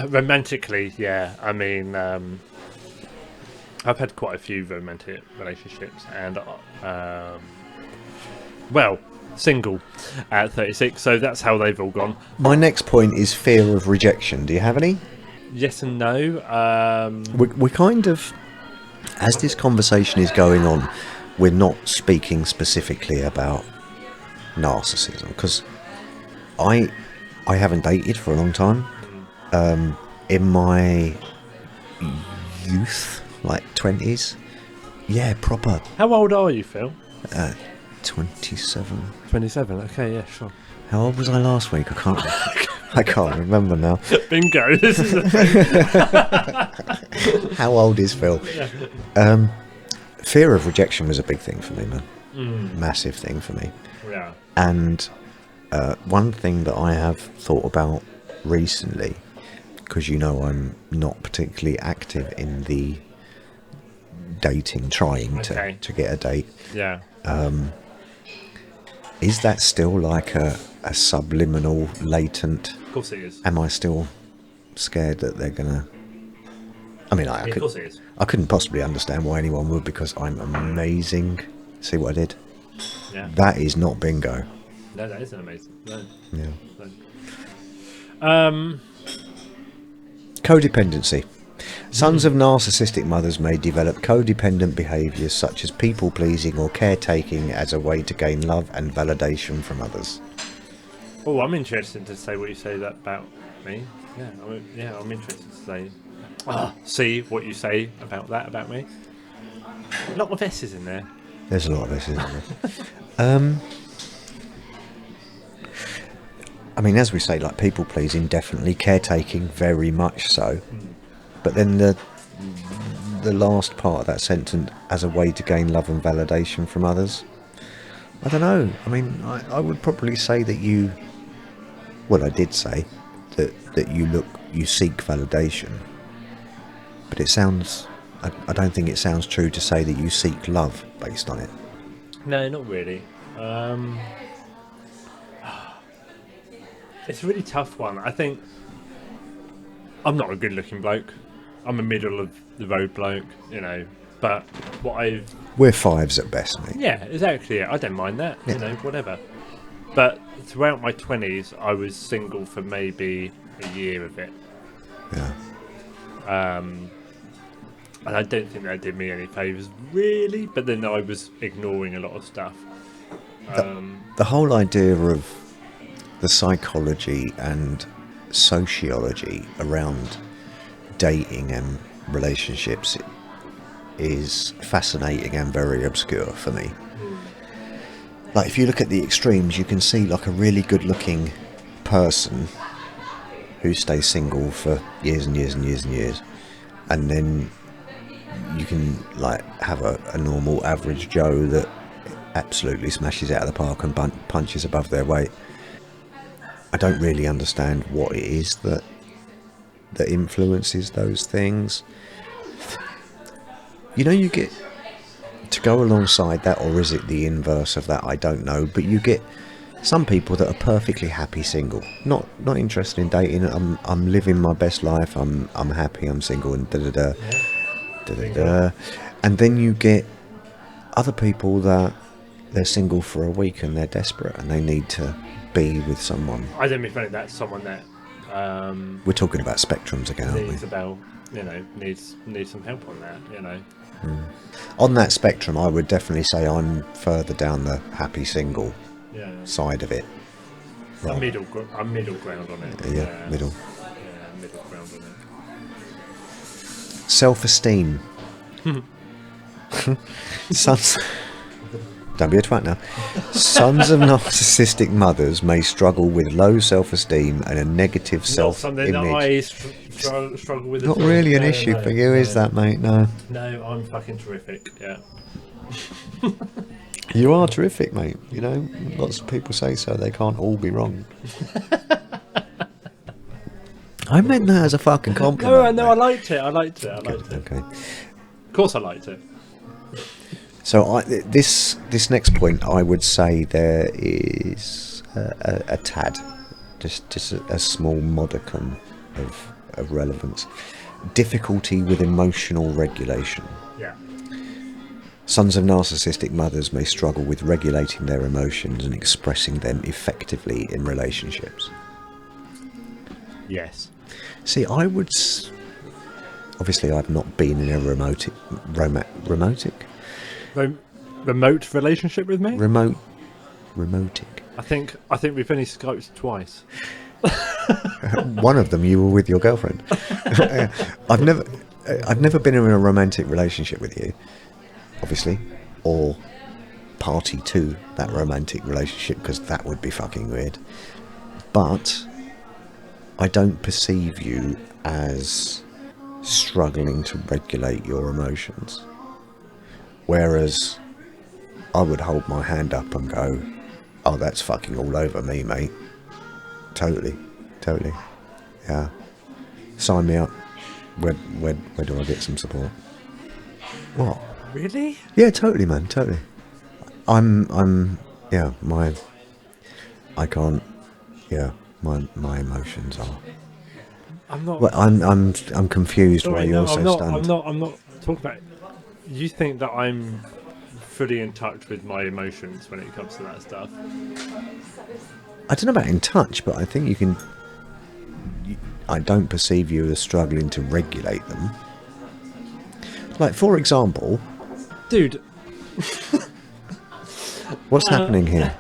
Romantically, yeah. I mean, I've had quite a few romantic relationships, and single at 36. So that's how they've all gone. My next point is fear of rejection. Do you have any? Yes and no. We kind of, as this conversation is going on, we're not speaking specifically about narcissism, because I haven't dated for a long time. In my youth, like 20s, yeah, proper. How old are you, Phil? 27. 27. Okay, yeah, sure. How old was I last week? I can't remember now. Bingo. This is How old is Phil? Fear of rejection was a big thing for me, man. Massive thing for me. Yeah. And one thing that I have thought about recently, because you know I'm not particularly active in the dating, trying to get a date. Yeah. Is that still like a subliminal, latent? Of course it is. Am I still scared that they're gonna? I mean, Of course it is. I couldn't possibly understand why anyone would, because I'm amazing. See what I did? Yeah. That is not bingo. No, that isn't amazing. No. Yeah. No. Codependency. Sons of narcissistic mothers may develop codependent behaviours such as people-pleasing or caretaking as a way to gain love and validation from others. Oh, I'm interested to say what you say that about me. Yeah, I'm interested to say. See what you say about that about me. A lot of S's in there. There's a lot of this, isn't there? I mean, as we say, like people-pleasing, definitely. Caretaking, very much so. But then the last part of that sentence, as a way to gain love and validation from others. I don't know. I mean, I would probably say that you... Well, I did say that you seek validation. But it sounds... I don't think it sounds true to say that you seek love based on it. No, not really. It's a really tough one. I think I'm not a good-looking bloke. I'm a middle of the road bloke, you know. But we're fives at best, mate. Yeah, exactly. I don't mind that, yeah. You know, whatever. But throughout my 20s, I was single for maybe a year of it. Yeah. And I don't think that did me any favours, really. But then I was ignoring a lot of stuff. The whole idea of the psychology and sociology around dating and relationships is fascinating and very obscure for me. Like, if you look at the extremes, you can see like a really good looking person who stays single for years and years and years and years, and then you can like have a normal average Joe that absolutely smashes out of the park and punches above their weight. I don't really understand what it is that influences those things. You know, you get to go alongside that, or is it the inverse of that? I don't know. But you get some people that are perfectly happy single, not interested in dating. I'm living my best life. I'm happy. I'm single and da da da da da da. And then you get other people that they're single for a week and they're desperate and they need to be with someone. I don't think that's someone that we're talking about spectrums again, aren't we? Needs some help on that, you know. On that spectrum, I would definitely say I'm further down the happy single side of it. Right. I'm middle ground on it. Yeah, middle. Yeah, middle ground on it. Self-esteem. Sons. Don't be a twat now. Sons of narcissistic mothers may struggle with low self-esteem and a negative self-image. Not something that I struggle with. Not really an issue for you, is that, mate? No. No, I'm fucking terrific. Yeah. You are terrific, mate. You know, lots of people say so. They can't all be wrong. I meant that as a fucking compliment. No, I liked it. Okay. Of course, I liked it. So this next point, I would say there is a tad, just a small modicum of relevance. Difficulty with emotional regulation. Yeah. Sons of narcissistic mothers may struggle with regulating their emotions and expressing them effectively in relationships. Yes. See, I would... Obviously, I've not been in a remote relationship with me? Remotic. I think we've only Skyped twice. One of them you were with your girlfriend. I've never been in a romantic relationship with you, obviously, or party to that romantic relationship, because that would be fucking weird. But I don't perceive you as struggling to regulate your emotions. Whereas I would hold my hand up and go, oh, that's fucking all over me, mate. Totally. Yeah. Sign me up. Where do I get some support? What? Really? Yeah, totally, man, totally. My emotions are... I'm not... Well, I'm confused why you're so stunned. I'm not talking about... You think that I'm fully in touch with my emotions when it comes to that stuff. I don't know about in touch, but I think you can. I don't perceive you as struggling to regulate them. Like, for example, dude, what's happening here?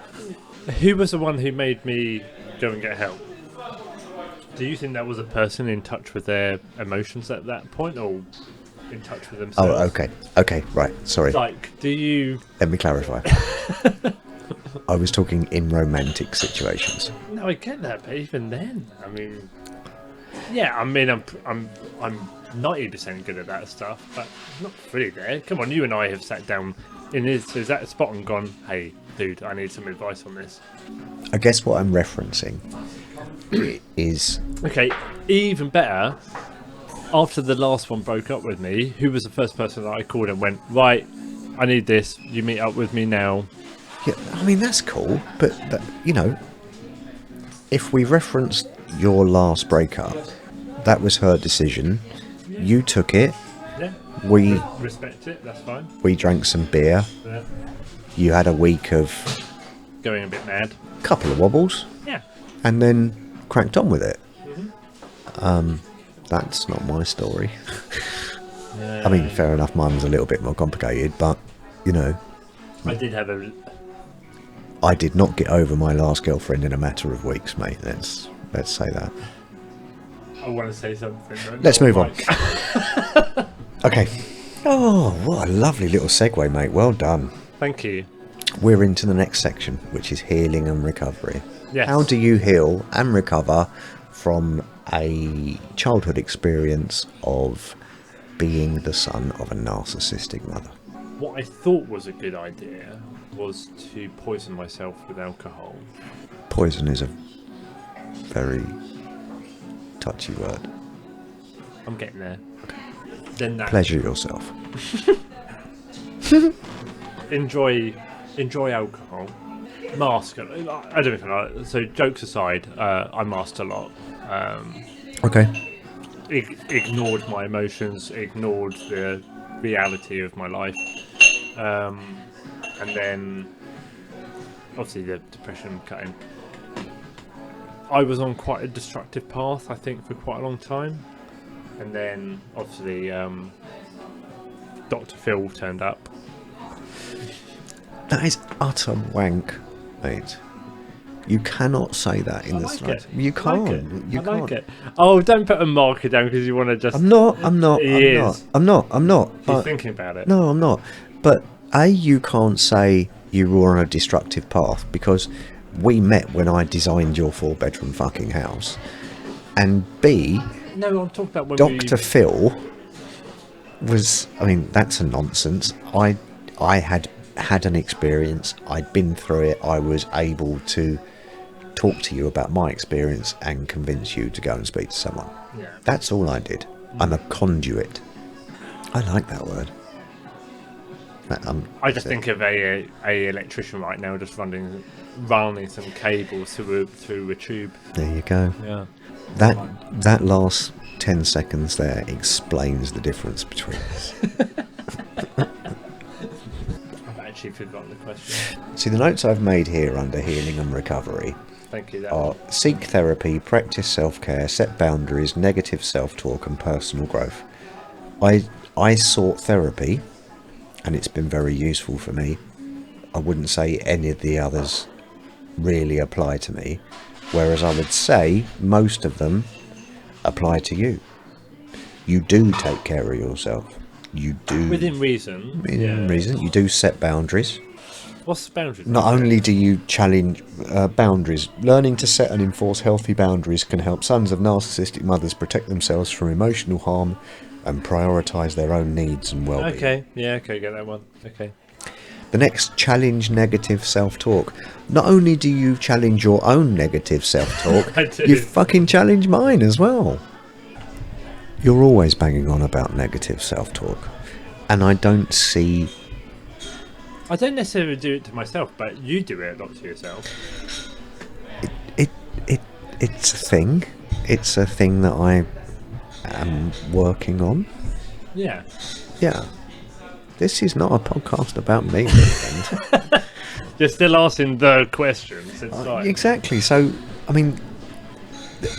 Who was the one who made me go and get help? Do you think that was a person in touch with their emotions at that point, or in touch with themselves? Oh, okay, right. Sorry. Like, do you? Let me clarify. I was talking in romantic situations. No, I get that, but even then, I mean, yeah, I mean, I'm 90% good at that stuff, but not really there. Come on, you and I have sat down in his that spot and gone, hey, dude, I need some advice on this. I guess what I'm referencing is... Okay, even better, after the last one broke up with me, who was the first person that I called and went, right, I need this, you meet up with me now. Yeah, I mean, that's cool, but you know, if we referenced your last breakup, that was her decision. You took it. Yeah. We respect it, that's fine. We drank some beer. Yeah. You had a week of going a bit mad. Couple of wobbles. Yeah. And then cracked on with it. That's not my story. I mean, fair enough, mine was a little bit more complicated, but, you know... I did not get over my last girlfriend in a matter of weeks, mate. Let's say that. I want to say something. Let's move on. Okay. Oh, what a lovely little segue, mate. Well done. Thank you. We're into the next section, which is healing and recovery. Yes. How do you heal and recover from a childhood experience of being the son of a narcissistic mother? What I thought was a good idea was to poison myself with alcohol. Poison is a very touchy word. I'm getting there. Okay. Then that. Pleasure yourself. Enjoy alcohol. Mask. I don't even know. So jokes aside, I masked a lot. Okay. Ignored my emotions. Ignored the reality of my life. And then obviously the depression cut in. I was on quite a destructive path, I think, for quite a long time. And then obviously Dr. Phil turned up. That is utter wank, mate. You cannot say that in the slightest. You can't. You can't. Like it. Oh, don't put a marker down because you want to just... I'm not. He's thinking about it. No, I'm not. But A, you can't say you were on a destructive path because we met when I designed your 4-bedroom fucking house. And B... No, I'm talking about when Dr. Phil was... I mean, that's a nonsense. I had an experience. I'd been through it. I was able to talk to you about my experience and convince you to go and speak to someone. Yeah. That's all I did. I'm a conduit. I like that word. I just think of a electrician right now just running some cables through a tube. There you go. Yeah. That last 10 seconds there explains the difference between us. I've actually forgotten the question. See, the notes I've made here under healing and recovery Thank you, are seek therapy, practice self-care, set boundaries, negative self-talk and personal growth. I sought therapy and it's been very useful for me. I wouldn't say any of the others really apply to me, whereas I would say most of them apply to you. You do take care of yourself. You do... Within reason. Within reason. You do set boundaries. What's the boundaries? Not only do you challenge boundaries, learning to set and enforce healthy boundaries can help sons of narcissistic mothers protect themselves from emotional harm and prioritise their own needs and well-being. Okay, get that one. Okay. The next, challenge negative self-talk. Not only do you challenge your own negative self-talk, you fucking challenge mine as well. You're always banging on about negative self-talk, and I don't necessarily do it to myself, but you do it a lot to yourself. It's a thing. It's a thing that I am working on. Yeah. Yeah. This is not a podcast about me, my friend. You're still asking the questions. It's like... Exactly. So, I mean,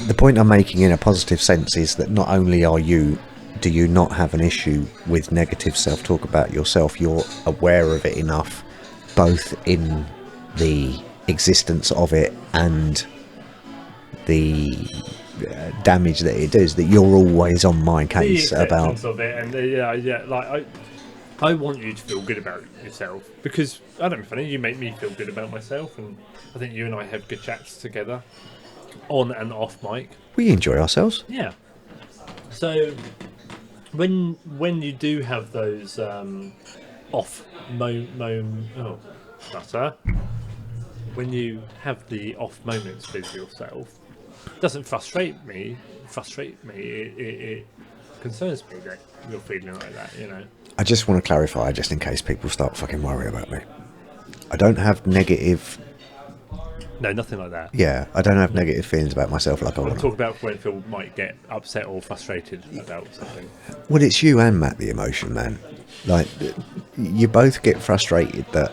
the point I'm making in a positive sense is that not only do you not have an issue with negative self-talk about yourself, you're aware of it enough, both in the existence of it and the damage that it does, that you're always on my case about of it. And like I want you to feel good about yourself, because I don't know, funny, you make me feel good about myself, and I think you and I have good chats together on and off mic. We enjoy ourselves. Yeah. So when you do have those when you have the off moments with yourself, it doesn't frustrate me. It concerns me that you're feeling like that, you know. I just want to clarify, just in case people start fucking worrying about me. I don't have negative... No, nothing like that. Yeah, I don't have negative feelings about myself like I want to. Talk about when Phil might get upset or frustrated about something. Well, it's you and Matt, the emotion, man. Like, you both get frustrated that...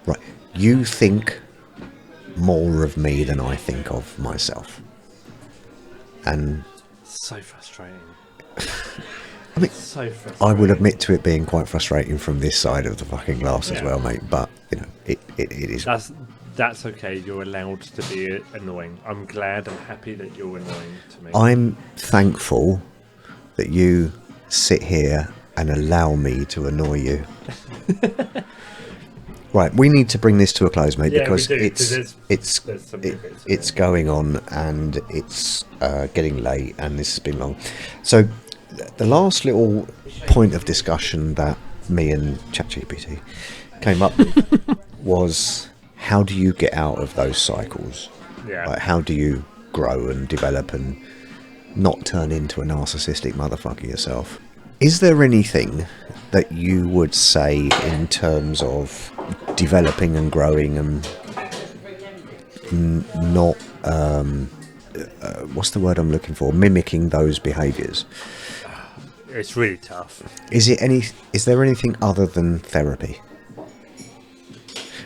Right, you think more of me than I think of myself. And... So frustrating. I mean, so frustrating. I will admit to it being quite frustrating from this side of the fucking glass as well, mate. But, you know, it is... That's okay. You're allowed to be annoying. I'm glad and happy that you're annoying to me. I'm thankful that you sit here and allow me to annoy you. Right, we need to bring this to a close, mate, because it's going on and it's getting late and this has been long. So the last little point of discussion that me and Chat GPT came up with was, how do you get out of those cycles? Yeah. Like, how do you grow and develop and not turn into a narcissistic motherfucker yourself? Is there anything that you would say in terms of developing and growing and not what's the word I'm looking for? Mimicking those behaviours? It's really tough. Is there anything other than therapy?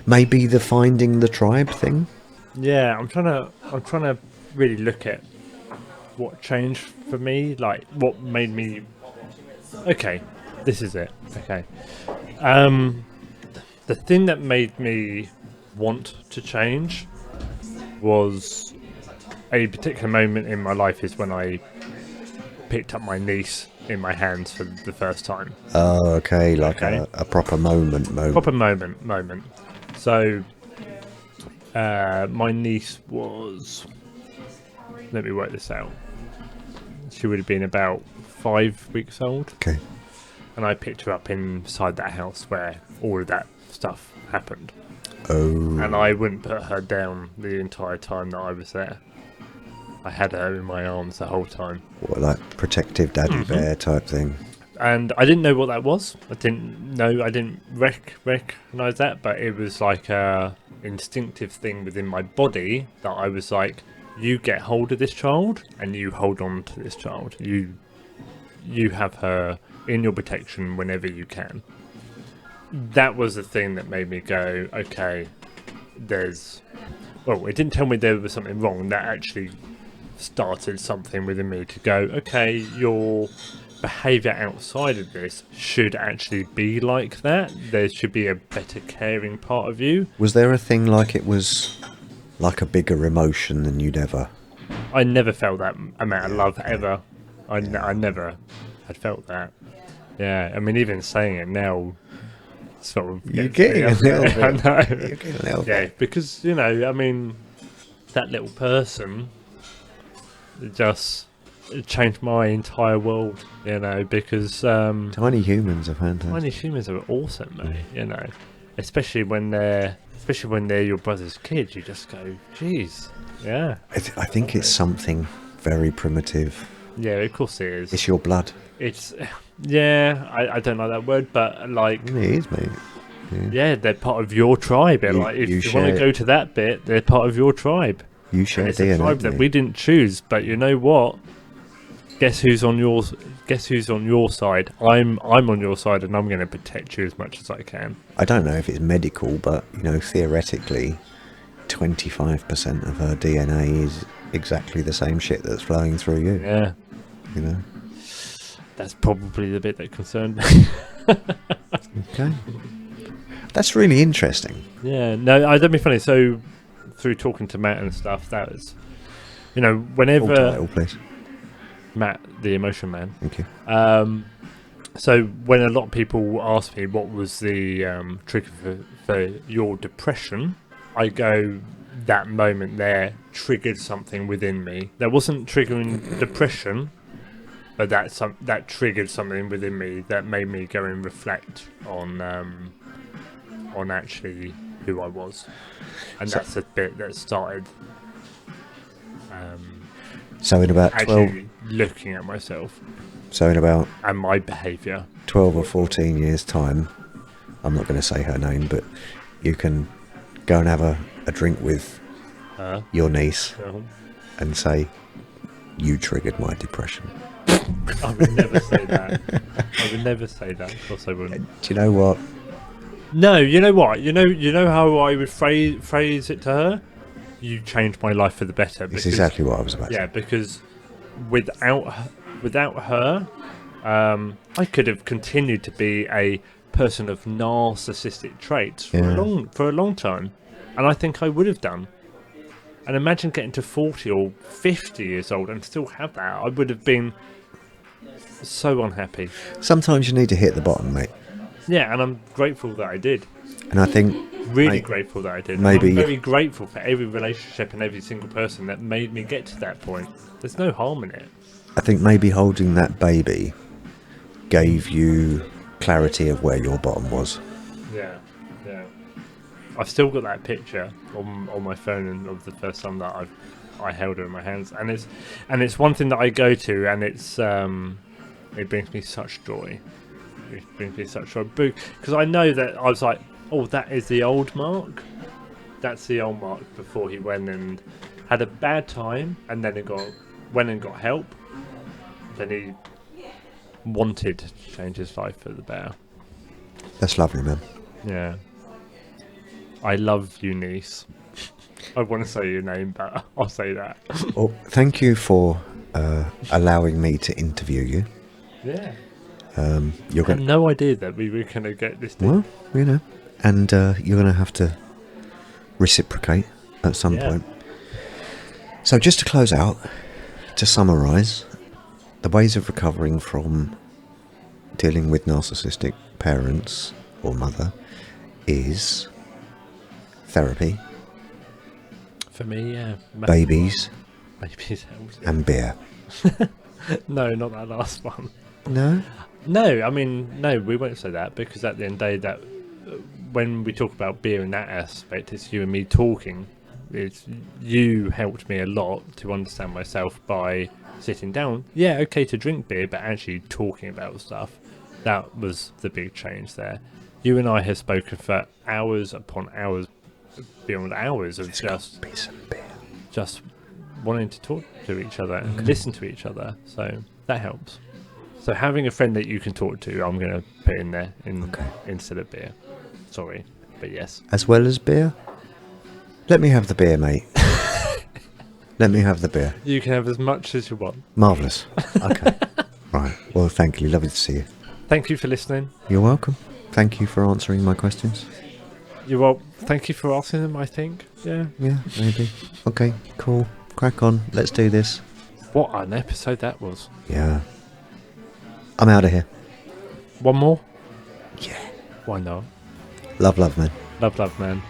Maybe the finding the tribe thing? Yeah, I'm trying to really look at what changed for me, like what made me... Okay, this is it. Okay. The thing that made me want to change was a particular moment in my life is when I picked up my niece in my hands for the first time. Oh, okay, like a proper moment. Proper moment. So, my niece was... Let me work this out. She would have been about 5 weeks old. Okay. And I picked her up inside that house where all of that stuff happened. Oh. And I wouldn't put her down the entire time that I was there. I had her in my arms the whole time. What, like protective daddy bear type thing? And I didn't know what that was. I didn't recognise that, but it was like a instinctive thing within my body that I was like, you get hold of this child and you hold on to this child. You have her in your protection whenever you can. That was the thing that made me go, okay, it didn't tell me there was something wrong. That actually started something within me to go, okay, your behaviour outside of this should actually be like that. There should be a better caring part of you. Was there a thing like it was like a bigger emotion than you'd ever? I never felt that amount of love ever. I never had felt that. Yeah, I mean, even saying it now sort of... You're getting a little bit. I know. You're getting a little yeah, bit. because, you know, I mean, that little person just changed my entire world, you know, because... Tiny humans are fantastic. Tiny humans are awesome, mate, you know. Especially when they're your brother's kids, you just go, geez, yeah. I think it's something very primitive. Yeah, of course it is. It's your blood. It's... Yeah, I don't like that word, but like... It is, mate. Yeah, they're part of your tribe. Like, if you want to go to that bit, they're part of your tribe. You share it's DNA. a tribe that we didn't choose, but you know what? Guess who's on your side? I'm on your side, and I'm going to protect you as much as I can. I don't know if it's medical, but theoretically, 25% of her DNA is exactly the same shit that's flowing through you. Yeah. That's probably the bit that concerned me. Okay. That's really interesting. Yeah. No, that'd be funny. So, through talking to Matt and stuff, that was, whenever Full title, please. Matt, the emotion man. Thank you. So when a lot of people ask me what was the trigger for your depression, I go, that moment there triggered something within me. That wasn't triggering depression, but that triggered something within me that made me go and reflect on actually who I was, and that's the bit that started. So in about 12, looking at myself. So in about and my behaviour. 12 or 14 years' time, I'm not going to say her name, but you can go and have a drink with your niece and say, you triggered my depression. I would never say that. I would never say that. Of course I wouldn't. Do you know what? No, you know what? You know how I would phrase it to her? You changed my life for the better. That's exactly what I was about to say. Yeah, because without her, I could have continued to be a person of narcissistic traits for a long time, and I think I would have done. And imagine getting to 40 or 50 years old and still have that. I would have been so unhappy. Sometimes you need to hit the bottom, mate. Yeah, and I'm grateful that I did. And I think really grateful that I did. Maybe I'm very grateful for every relationship and every single person that made me get to that point. There's no harm in it. I think maybe holding that baby gave you clarity of where your bottom was. Yeah. I've still got that picture on my phone and of the first time that I held her in my hands, and it's one thing that I go to, and it's it brings me such joy. It brings me such joy because I know that I was like, oh, that is the old Mark. That's the old Mark before he went and had a bad time, and then went and got help. Then he wanted to change his life for the better. That's lovely, man. Yeah. I love you, niece. I want to say your name, but I'll say that. Well, thank you for allowing me to interview you. Yeah. I had no idea that we were going to get this thing. Well, and you're going to have to reciprocate at some point. So just to close out, to summarise, the ways of recovering from dealing with narcissistic parents or mother is therapy. For me, yeah. Babies. Babies helps. And beer. No, not that last one. No? No, I mean, no, we won't say that, because at the end of the day, that when we talk about beer in that aspect, it's you and me talking. You helped me a lot to understand myself by sitting down. Yeah, okay to drink beer, but actually talking about stuff. That was the big change there. You and I have spoken for hours upon hours, beyond hours of just wanting to talk to each other and listen to each other. So that helps. So having a friend that you can talk to, I'm going to put in there instead of beer. Sorry, but yes. As well as beer? Let me have the beer, mate. Let me have the beer. You can have as much as you want. Marvellous. Okay. Right. Well, thank you. Lovely to see you. Thank you for listening. You're welcome. Thank you for answering my questions. Thank you for asking them, I think. Yeah. Yeah, maybe. Okay, cool. Crack on. Let's do this. What an episode that was. Yeah. I'm out of here. One more? Yeah. Why not? Love, man. Love, man.